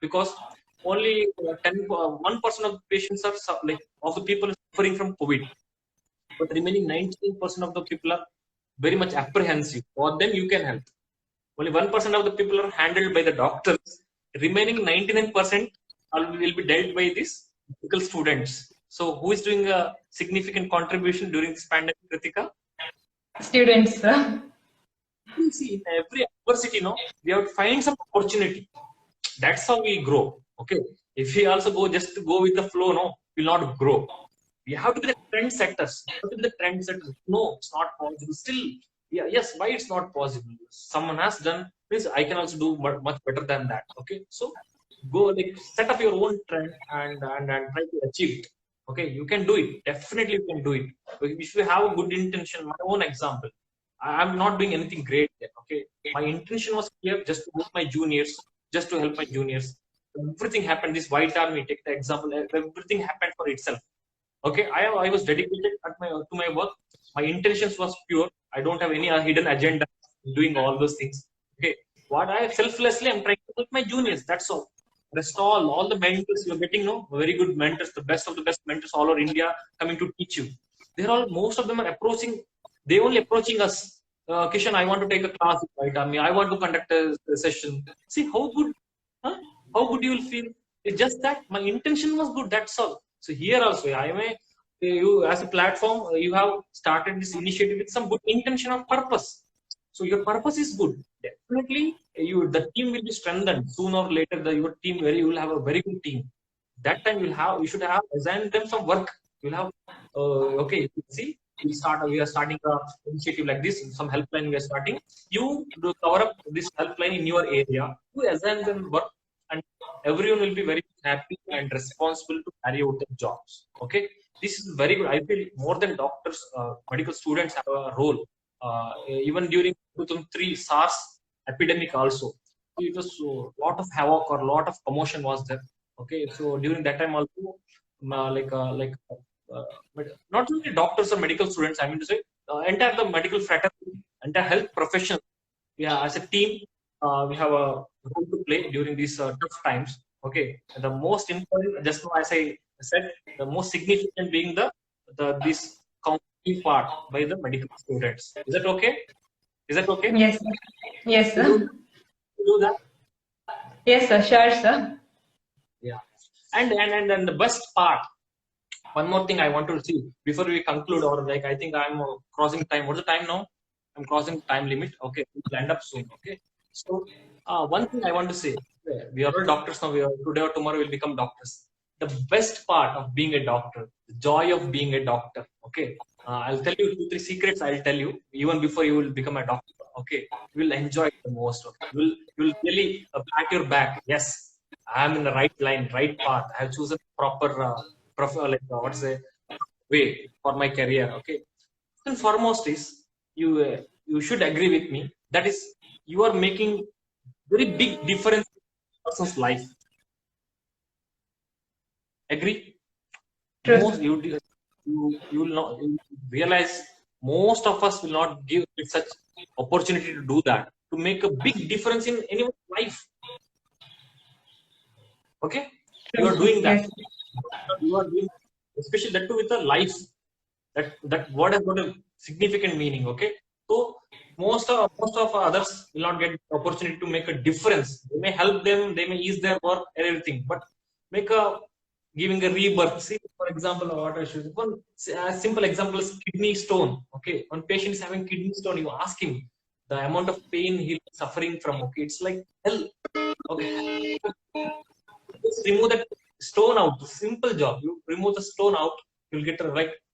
because only 1% of the patients are of the people suffering from COVID, but remaining 19% of the people are very much apprehensive. For them, you can help. Only 1% of the people are handled by the doctors. Remaining 99% will be dealt by these medical students. So, who is doing a significant contribution during this pandemic, Kritika?
Students, sir.
See, in every university, we have to find some opportunity. That's how we grow. Okay. If we also just to go with the flow, we'll not grow. We have to be the trendsetters. No, it's not possible. Still, yes, why it's not possible? Someone has done this. I can also do much better than that. Okay. So go set up your own trend and try to achieve it. Okay, you can do it. Definitely, you can do it. If you have a good intention, my own example, I'm not doing anything great yet. Okay, my intention was clear, just to help my juniors, Everything happened. This White Army, take the example. Everything happened for itself. Okay, I was dedicated to my work. My intentions was pure. I don't have any hidden agenda in doing all those things. Okay, what I selflessly am trying to help my juniors. That's all. Rest all the mentors you're getting, very good mentors, the best of the best mentors all over India coming to teach you. Most of them are approaching. They only approaching us. Kishan, I want to take a class with White Army. I want to conduct a session. See how good, how good you will feel. It's just that my intention was good. That's all. So here also, you as a platform, you have started this initiative with some good intention or purpose. So your purpose is good. Definitely, the team will be strengthened sooner or later. Your team, you will have a very good team. That time you should have assigned them some work. You'll have okay. See, we are starting an initiative like this. Some helpline we are starting. You do cover up this helpline in your area. You assign them work, and everyone will be very happy and responsible to carry out their jobs. Okay, this is very good. I feel more than doctors, medical students have a role. Even during 2003 SARS epidemic also, it was a lot of havoc or a lot of commotion was there. Okay, so during that time also, not only doctors or medical students, I mean to say, entire the medical fraternity, entire health profession, as a team, we have a role to play during these tough times. Okay, and the most important, just now as I said, the most significant being this counseling part by the medical students. Is that okay? Is that okay?
Yes, sir. Yes, sir.
You do that?
Yes, sir. Sure, sir.
Yeah. And the best part, one more thing I want to see before we conclude, or I think I'm crossing time. What's the time now? I'm crossing time limit. Okay, we'll end up soon. Okay. So one thing I want to say, we are all doctors now. Today or tomorrow we'll become doctors. The best part of being a doctor, the joy of being a doctor. Okay, I'll tell you 2-3 secrets. I'll tell you even before you will become a doctor. Okay, you will enjoy it the most. Okay, you will really pat your back. Yes, I am in the right line, right path. I have chosen proper way for my career. Okay, and foremost is you should agree with me. That is, you are making very big difference in a person's life. Agree?
True.
Most you will not realize most of us will not give such opportunity to do that, to make a big difference in anyone's life. Okay, you are doing that.
Yes.
You are doing, especially that too with a life. That word has got a significant meaning. Okay, so most of others will not get the opportunity to make a difference. They may help them, they may ease their work and everything, but make a giving a rebirth. See, for example, what I should one simple example is kidney stone. Okay, one patient is having kidney stone. You ask him the amount of pain he's suffering from. Okay, it's like hell. Okay, just remove that stone out. Simple job. You remove the stone out. You'll get a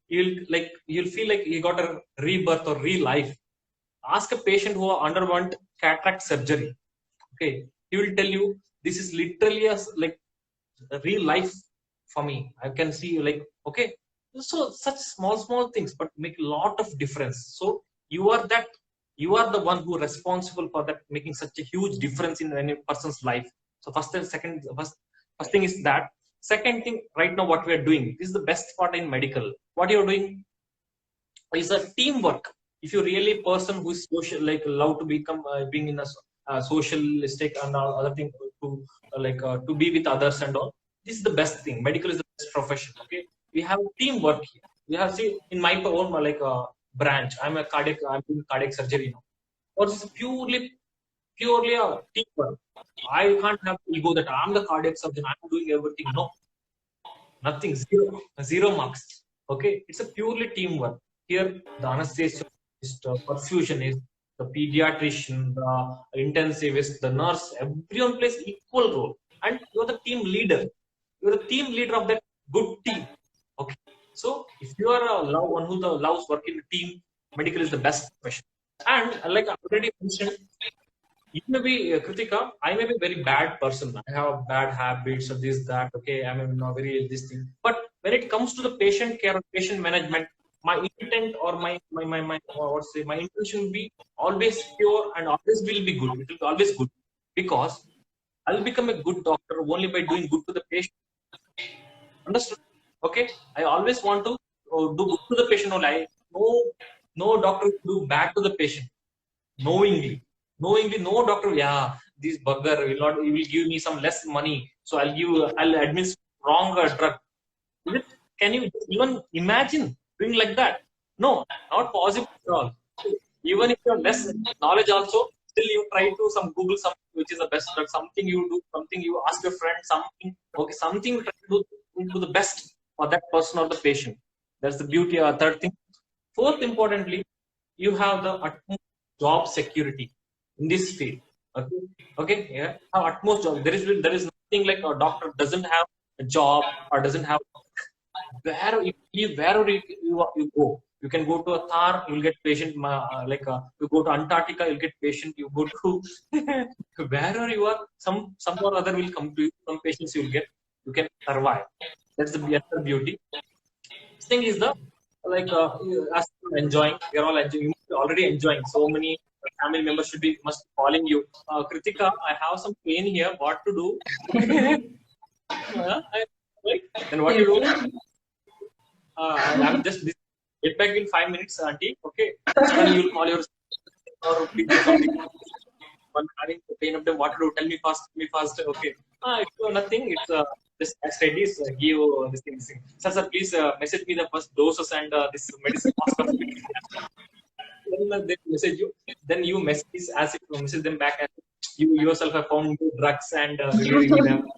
you'll feel like you got a rebirth or re-life. Ask a patient who underwent cataract surgery. Okay, he will tell you this is literally a real life for me. I can see you like okay. So such small things, but make a lot of difference. So you are that you are the one who responsible for that making such a huge difference in any person's life. So first thing is that. Second thing, right now what we are doing, this is the best part in medical. What you're doing is a teamwork. If you're really a person who is social, like love to become being in a socialistic and all other thing to to be with others and all. This is the best thing. Medical is the best profession. Okay, we have teamwork here. We have see in my own branch. I'm doing cardiac surgery now. Or it's purely a teamwork. I can't have ego that I'm the cardiac surgeon. I'm doing everything. No, nothing, zero marks. Okay, it's a purely teamwork. Here the anesthesiologist, perfusionist, the pediatrician, the intensivist, the nurse, everyone plays equal role, and you're the team leader. You're the team leader of that good team. Okay, so if you are one who loves working in a team, medical is the best profession. And like I already mentioned, you may be Kritika, I may be a very bad person. I have bad habits of this, that. Okay, I mean, not very this thing. But when it comes to the patient care or patient management, my intent or my intention will be always pure and always will be good. It will be always good because I'll become a good doctor only by doing good to the patient. Understood? Okay, I always want to do good to the patient only. No doctor will do bad to the patient knowingly. No doctor, yeah, this bugger he will give me some less money, so I'll administer wrong drug. Can you even imagine doing like that? No, not possible at all. Even if you have less knowledge also, still you try to some Google something which is the best drug, something you do, something you ask your friend, something try to do the best for that person or the patient. That's the beauty. Third thing. Fourth, importantly, you have the utmost job security in this field. Okay, yeah, have utmost job. There is nothing like a doctor doesn't have a job or doesn't have wherever you go. You can go to a Thar, you'll get patient. You go to Antarctica, you'll get patient. You go to wherever you are, some or other will come to you. Some patients you'll get. You can survive. That's the other beauty. This thing is the as you're enjoying, you're all enjoying. You're already enjoying. So many family members must be calling you. Kritika, I have some pain here. What to do? Then what you do? I'm just get back in 5 minutes, auntie. Okay. Then you'll call your or one having pain of them. What to do? Tell me fast. Tell me fast. Okay. It's nothing. It's just studies. Give this thing. Sir, please message me the first doses and this medicine. Then they message you. Then you message as if you message them back as you yourself have found new drugs and relieving them.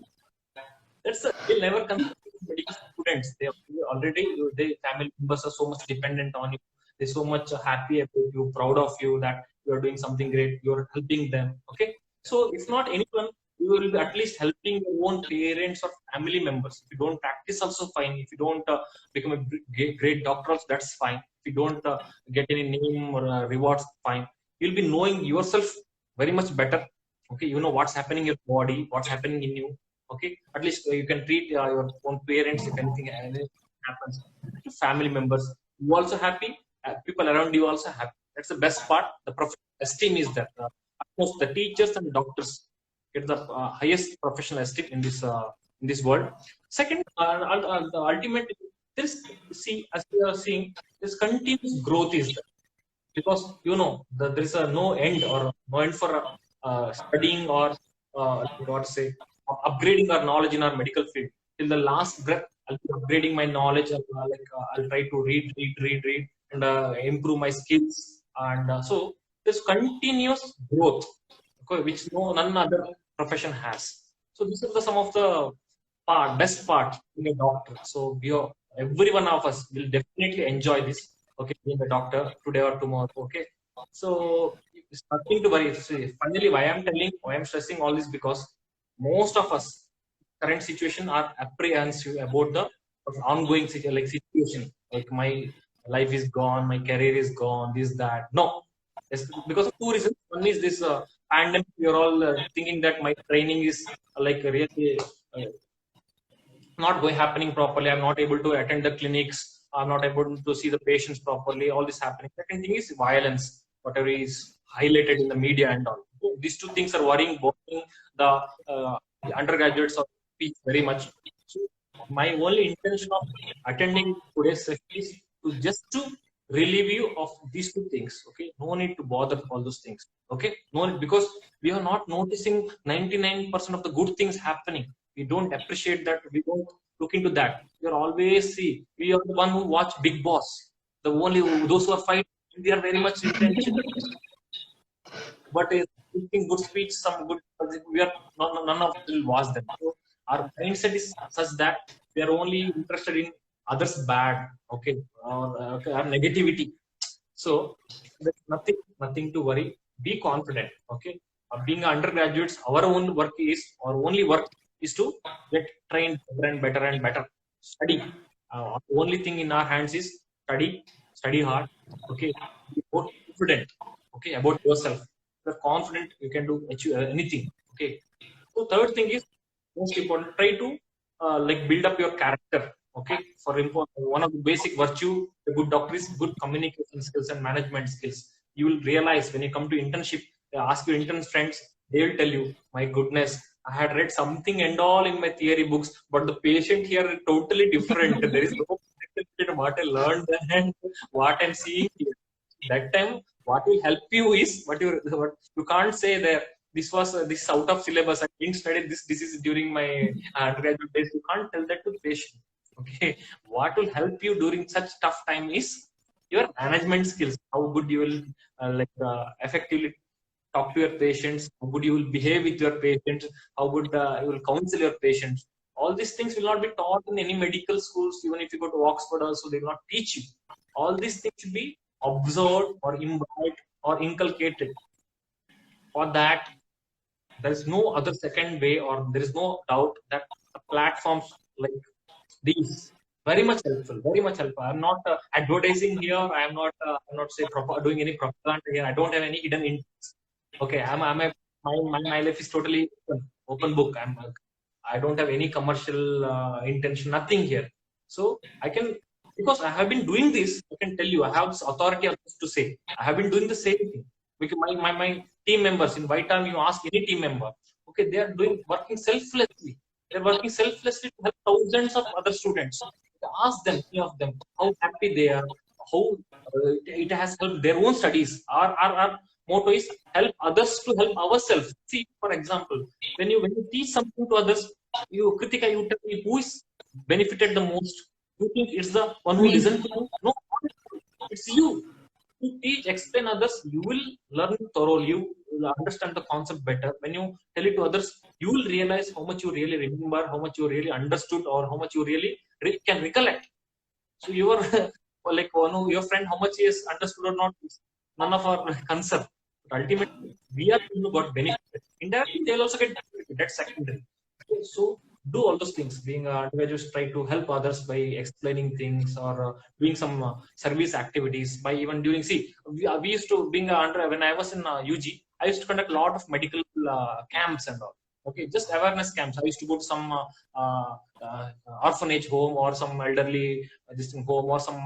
They'll never come to medical students. They already their family members are so much dependent on you. They're so much happy about you, proud of you that you are doing something great. You're helping them. Okay. So if not anyone, you will be at least helping your own parents or family members. If you don't practice, also fine. If you don't become a great doctor, also, that's fine. If you don't get any name or rewards, fine. You'll be knowing yourself very much better. Okay, you know what's happening in your body, what's happening in you. Okay, at least you can treat your own parents if anything happens. Your family members, you also happy. People around you also happy. That's the best part. The professional esteem is that. Of course, the teachers and doctors get the highest professional esteem in this world. Second, the ultimate this as we are seeing, this continuous growth is there. Because there is no end or no end for studying or what to say upgrading our knowledge in our medical field. Till the last breath, I'll be upgrading my knowledge. I'll try to read, and improve my skills. And so this continuous growth, okay, which none other profession has. So this is some of the best part being a doctor. So every one of us will definitely enjoy this. Okay, being a doctor today or tomorrow. Okay, so it's nothing to worry. See, finally, why I'm stressing all this because most of us current situation are apprehensive about the ongoing situation. Like my life is gone, my career is gone, this that. No, it's because of two reasons. One is this pandemic. We are all thinking that my training is really not going happening properly. I'm not able to attend the clinics. I'm not able to see the patients properly. All this happening. Second thing is violence, whatever is highlighted in the media and all. So these two things are worrying the undergraduates of speech very much. So my only intention of attending today's session is to relieve you of these two things. Okay, no need to bother all those things. Okay, no need, because we are not noticing 99% of the good things happening. We don't appreciate that. We don't look into that. We are always we are the one who watch Big Boss. The only those who are fighting, we are very much intentional. But speaking good speech, some good, we are none of us will watch them. So our mindset is such that we are only interested in others bad, okay, or negativity. So there's nothing to worry. Be confident, okay. Being undergraduates, our only work is to get trained better and better and better. Study. The only thing in our hands is study hard, okay. Be more confident, okay, about yourself. You're confident, you can achieve anything, okay. So third thing is most important. Try to build up your character, okay. One of the basic virtue a good doctor is good communication skills and management skills. You will realize when you come to internship, they ask your intern friends, they will tell you, my goodness, I had read something and all in my theory books, but the patient here is totally different. There is no connection what I learned and what I'm seeing here. That time, what will help you is what you can't say there. This is out of syllabus. I didn't study this. This is during my undergraduate days. You can't tell that to the patient. Okay, what will help you during such tough time is your management skills. How good you will effectively talk to your patients. How good you will behave with your patients. How good you will counsel your patients. All these things will not be taught in any medical schools. Even if you go to Oxford, also they will not teach you. All these things should be observed or imbibed or inculcated. For that, there is no other second way, or there is no doubt that platforms like these very much helpful, very much helpful. I'm not advertising here. I'm not doing any propaganda here. I don't have any hidden interests. Okay, my life is totally open book. I don't have any commercial intention, nothing here. So I can, because I have been doing this, I can tell you, I have this authority to say, I have been doing the same thing. Because my team members in Vitam, you ask any team member, okay, they are working selflessly. They're working selflessly to help thousands of other students. Ask them, any of them, how happy they are, how it has helped their own studies. Our motto is help others to help ourselves. See, for example, when you teach something to others, Kritika, you tell me who is benefited the most. You think it's the one who listens to you? No, it's you. You teach, explain others, you will learn thoroughly. You will understand the concept better. When you tell it to others, you will realize how much you really remember, how much you really understood, or how much you really can recollect. So your your friend, how much he has understood or not, is none of our concern. But ultimately, we are going to got benefit. Indirectly, they'll also get benefit. That's secondary. Okay, so do all those things. Being undergraduates, try to help others by explaining things, or doing some service activities. By even doing, we used to being when I was in UG, I used to conduct a lot of medical camps and all. Okay, just awareness camps. I used to go to some orphanage home, or some elderly home, or some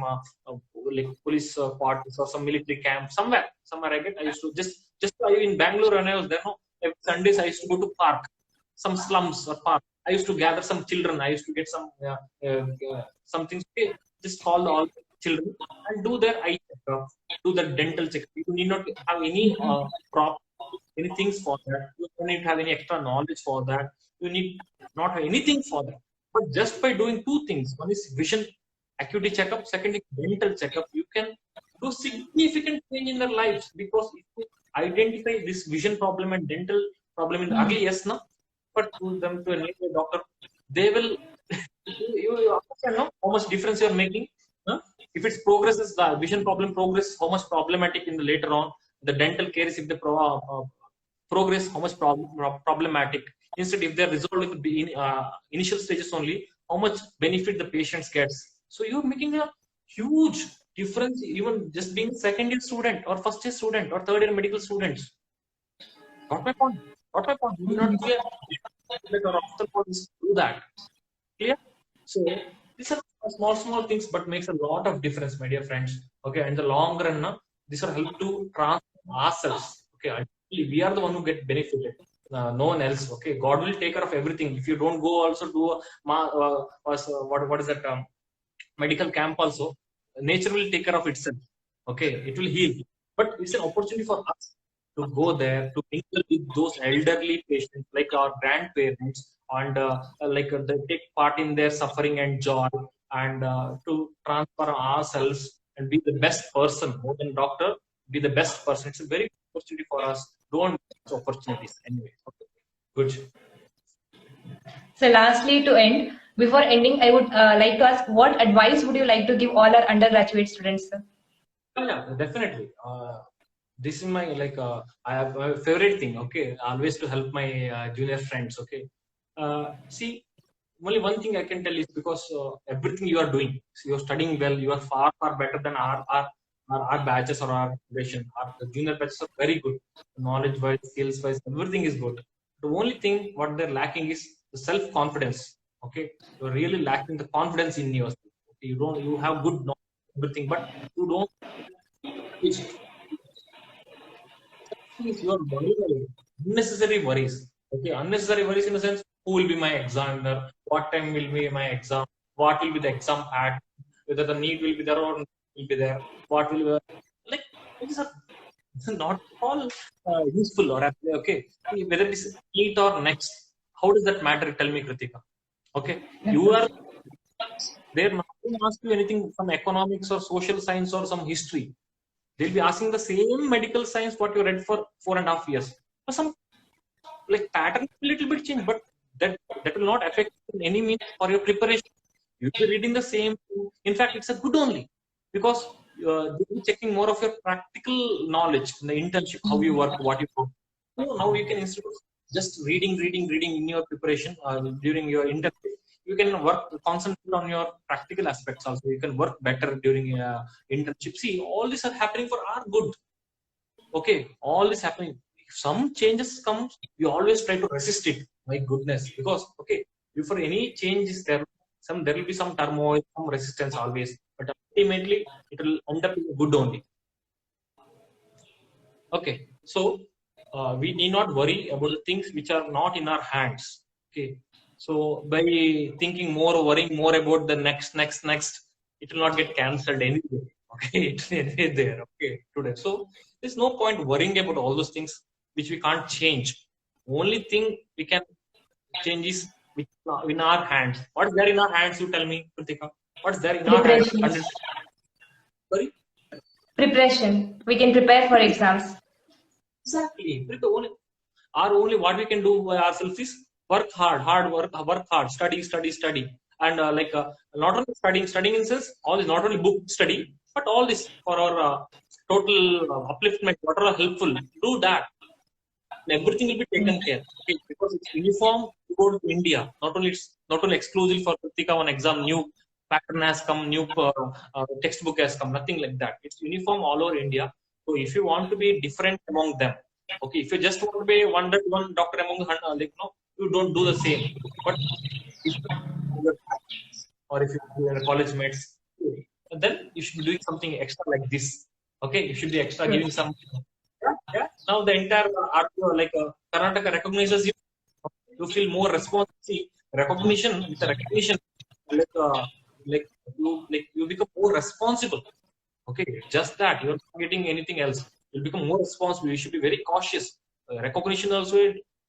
police parties, or some military camp. Somewhere I used to just in Bangalore when I was there. No, every Sundays I used to go to park, some slums or park. I used to gather some children. I used to get some things. Just call all the children and do their eye checkup, do the dental checkup. You need not have any anything for that. You don't need to have any extra knowledge for that. You need not have anything for that. But just by doing two things, one is vision acuity checkup, second is dental checkup, you can do significant change in their lives. Because if you identify this vision problem and dental problem in the early years, no, but to them to a doctor, they will you understand no? How much difference you are making. Huh? If it's progress is the vision problem progress, how much problematic in the later on the dental care is if the progress, how much problematic. Instead, if they're resolved in the initial stages only, how much benefit the patients gets. So you're making a huge difference, even just being second year student or first year student or third year medical students. Got my point? Got my point? You need not be a or ophthalmologist to do that. Clear? So these are small things, but makes a lot of difference, my dear friends. Okay, and the long run, these are help to transform ourselves. Okay, ultimately, we are the one who get benefited. No one else. Okay, God will take care of everything. If you don't go also do a what is that medical camp also, nature will take care of itself. Okay, it will heal. But it's an opportunity for us to go there to mingle with those elderly patients, like our grandparents, and they take part in their suffering and joy, and to transfer ourselves and be the best person, more than doctor, be the best person. It's a very good opportunity for us. Don't miss opportunities anyway. Okay. Good.
So lastly, to end, before ending, I would like to ask, what advice would you like to give all our undergraduate students, sir?
Yeah, definitely. This is my I have a favorite thing. Okay, always to help my junior friends. Okay, see, only one thing I can tell is because everything you are doing, so you're studying well, you are far better than our batches or our generation. Our junior batches are very good, knowledge wise, skills wise, everything is good. The only thing what they're lacking is the self confidence. Okay, you're really lacking the confidence in yourself. Okay? You have good knowledge, everything, but you don't. Is your worry, unnecessary worries. Okay, unnecessary worries in the sense, who will be my examiner, what time will be my exam, what will be the exam pattern, whether the need will be there or not will be there, what will be like these are not all useful or okay. Whether it is NEET or next, how does that matter? Tell me, Kritika. Okay, you are they're not going to ask you anything from economics or social science or some history. They'll be asking the same medical science what you read for 4.5 years. Or some like pattern a little bit change, but that will not affect in any means for your preparation. You'll be reading the same thing. In fact, it's a good only because they'll be checking more of your practical knowledge in the internship, how you work, what you do. So now you can instead of just reading in your preparation during your internship, you can concentrate on your practical aspects also. You can work better during internship. See, all these are happening for our good. Okay, all this happening. If some changes comes, we always try to resist it. My goodness, because okay, before any change is there, there will be some turmoil, some resistance always. But ultimately, it will end up in good only. Okay, so we need not worry about the things which are not in our hands. Okay, so by thinking more, worrying more about the next, it will not get cancelled anyway. Okay, it's anyway there. Okay, today. So there's no point worrying about all those things which we can't change. Only thing we can change is in our hands. What's there in our hands? You tell me, Kritika. What's there in our hands?
Preparation.
Sorry.
Preparation. We can prepare for exams.
Exactly. Only what we can do by ourselves is work hard, study, and not only studying in sense, all is not only book study, but all this for our total upliftment, whatever helpful, do that. And everything will be taken care. Okay, because it's uniform to go to India. Not only exclusive for Kritika one exam, new pattern has come, new textbook has come, nothing like that. It's uniform all over India. So if you want to be different among them, okay, if you just want to be one doctor among you don't do the same. But if or if you are a college mates, then you should be doing something extra like this. Okay, you should be extra giving some. Yeah. Now the entire Karnataka recognizes you. You feel more responsibility. Recognition with the recognition, you become more responsible. Okay, just that you're not getting anything else. You'll become more responsible. You should be very cautious. Recognition also,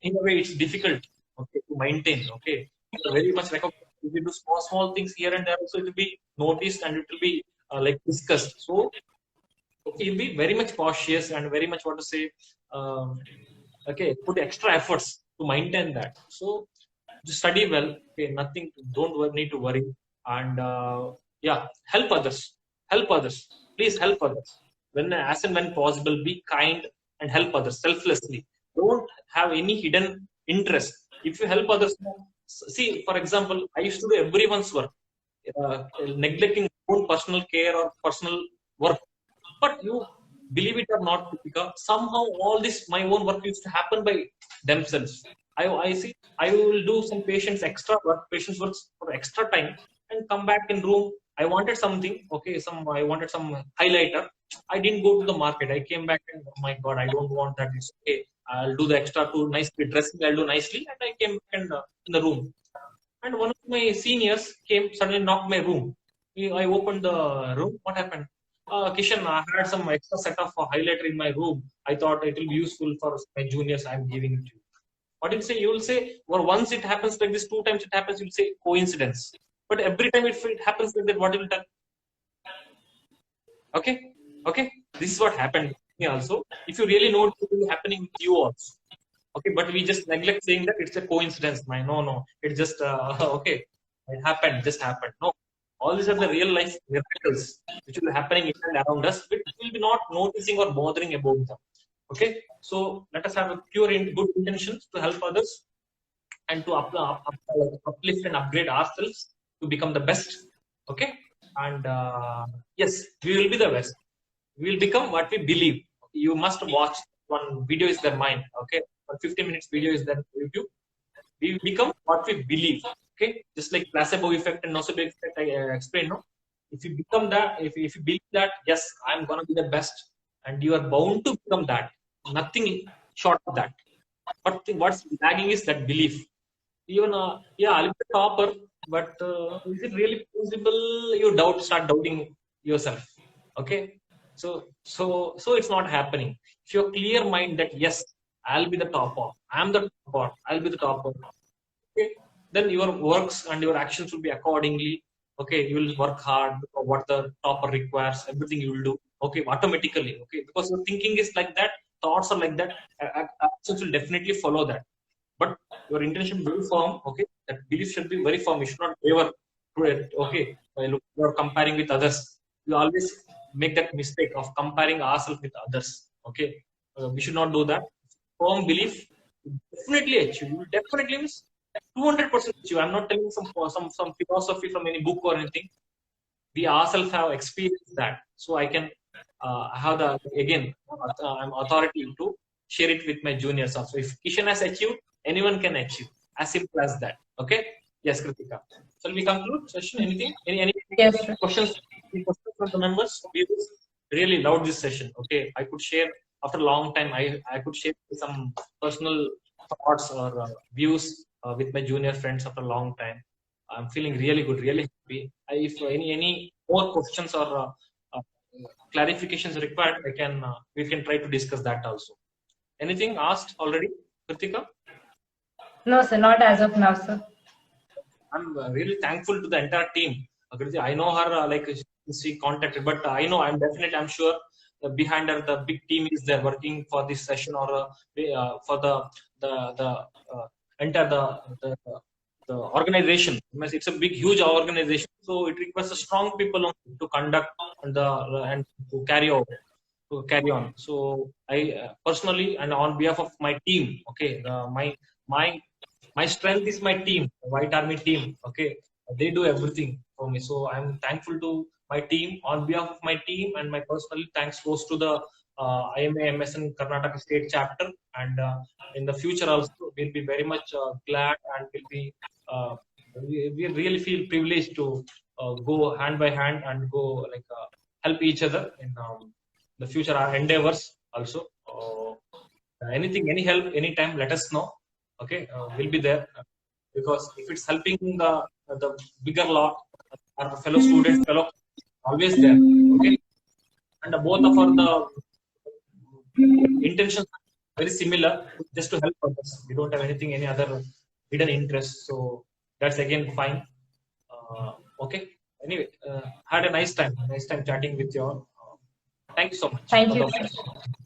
in a way, it's difficult. Okay, to maintain. Okay, very much recognized. If you do small things here and there, also it will be noticed and it will be discussed. So okay, you'll be very much cautious and very much okay, put extra efforts to maintain that. So just study well. Okay, nothing. Don't need to worry. And yeah, help others. Help others. Please help others. As and when possible, be kind and help others selflessly. Don't have any hidden interest. If you help others, see, for example, I used to do everyone's work, neglecting own personal care or personal work. But you believe it or not, Deepika, somehow all this my own work used to happen by themselves. I see I will do some patients extra work, patients works for extra time and come back in room. I wanted something, okay, I wanted some highlighter. I didn't go to the market. I came back and oh my god, I don't want that. It's okay. I'll do the extra to nicely dressing. I'll do nicely, and I came back in the room. And one of my seniors came suddenly knocked my room. I opened the room. What happened? Kishan, I had some extra set of highlighter in my room. I thought it will be useful for my juniors. I'm giving it to you. What do you say? You will say, well, once it happens like this, 2 times it happens, you'll say coincidence. But every time if it happens like that, what will tell? Okay, okay. This is what happened to me also. If you really know, it will be happening with you also. Okay, but we just neglect saying that it's a coincidence. No, it's just okay. It happened, just happened. No, all these are the real life miracles which will be happening in and around us, which will be not noticing or bothering about them. Okay, so let us have a pure good intentions to help others and to uplift and upgrade ourselves to become the best. Okay, and yes, we will be the best. We will become what we believe. You must watch one video is their mind. Okay, 15 minutes video is there on YouTube. We become what we believe. Okay, just like placebo effect and nocebo effect I explained. No, if you become that, if you believe that, yes, I'm gonna be the best, and you are bound to become that. Nothing short of that. But what's lagging is that belief. Even yeah, I'll be the topper, but is it really possible? You start doubting yourself. Okay, so it's not happening. If you're clear mind that yes, I'll be the topper, I'm the topper, I'll be the topper. Okay, then your works and your actions will be accordingly. Okay, you will work hard for what the topper requires. Everything you will do. Okay, automatically. Okay, because your thinking is like that, thoughts are like that, actions will definitely follow that. But your intention will be firm. Okay, that belief should be very firm. You should not waver to it. Okay, look, you are comparing with others. You always make that mistake of comparing ourselves with others. Okay, we should not do that. Firm belief, definitely achieve. You will definitely miss 200% achieve. I'm not telling some philosophy from any book or anything. We ourselves have experienced that, so I can have the again I'm authority to share it with my juniors also. If Kishan has achieved, anyone can achieve. As simple as that. Okay. Yes, Kritika. Shall we conclude session? Anything? Any
Yes,
questions? Any questions from the members? We really loved this session. Okay, I could share after a long time. I could share some personal thoughts or views with my junior friends after a long time. I'm feeling really good, really happy. If any more questions or clarifications required, we can try to discuss that also. Anything asked already, Kritika?
No, sir, not as of now, sir.
I'm really thankful to the entire team. I know her like she contacted, but I'm sure behind her the big team is there working for this session or for the entire the organization. It's a big, huge organization, so it requires a strong people to conduct and to carry on. So I personally and on behalf of my team, okay, my strength is my team, White Army team. Okay, they do everything for me. So I'm thankful to my team. On behalf of my team and my personal thanks goes to the IMA MSN Karnataka State Chapter. And in the future also, we'll be very much glad and we really feel privileged to go hand by hand and go like help each other in the future our endeavors also. Anything, any help, anytime, let us know. Okay, we'll be there because if it's helping the bigger lot, our fellow students, always there. Okay, and both of our the intentions are very similar, just to help others. We don't have any other hidden interest, so that's again fine. Okay. Anyway, had a nice time chatting with you all. Thank you so much.
Thank you, sir.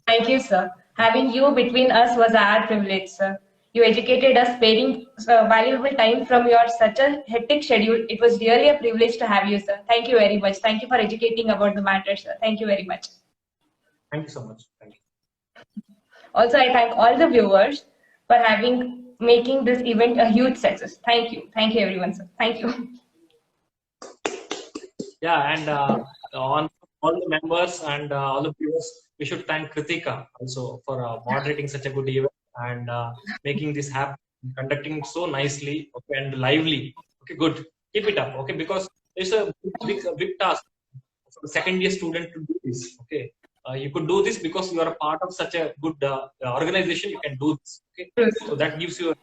Thank you, sir. Having you between us was our privilege, sir. You educated us, sparing valuable time from your such a hectic schedule. It was really a privilege to have you, sir. Thank you very much. Thank you for educating about the matter, sir. Thank you very much.
Thank you so much. Thank you.
Also, I thank all the viewers for making this event a huge success. Thank you. Thank you, everyone, sir. Thank you.
Yeah, and on all the members and all the viewers, we should thank Kritika also for moderating such a good event and making this happen, conducting it so nicely, okay, and lively. Okay, good. Keep it up, okay, because it's a big task for a second year student to do this. Okay, you could do this because you are a part of such a good organization. You can do this. Okay, so that gives you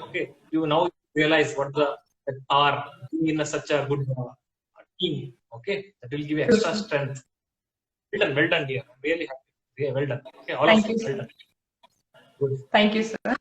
okay. You now realize what the power being in such a good team. Okay, that will give you extra strength. Well done, dear. I'm really happy. Yeah, well done. Okay, all
Thank
of
you,
you, well
sir.
done. Good.
Thank you, sir.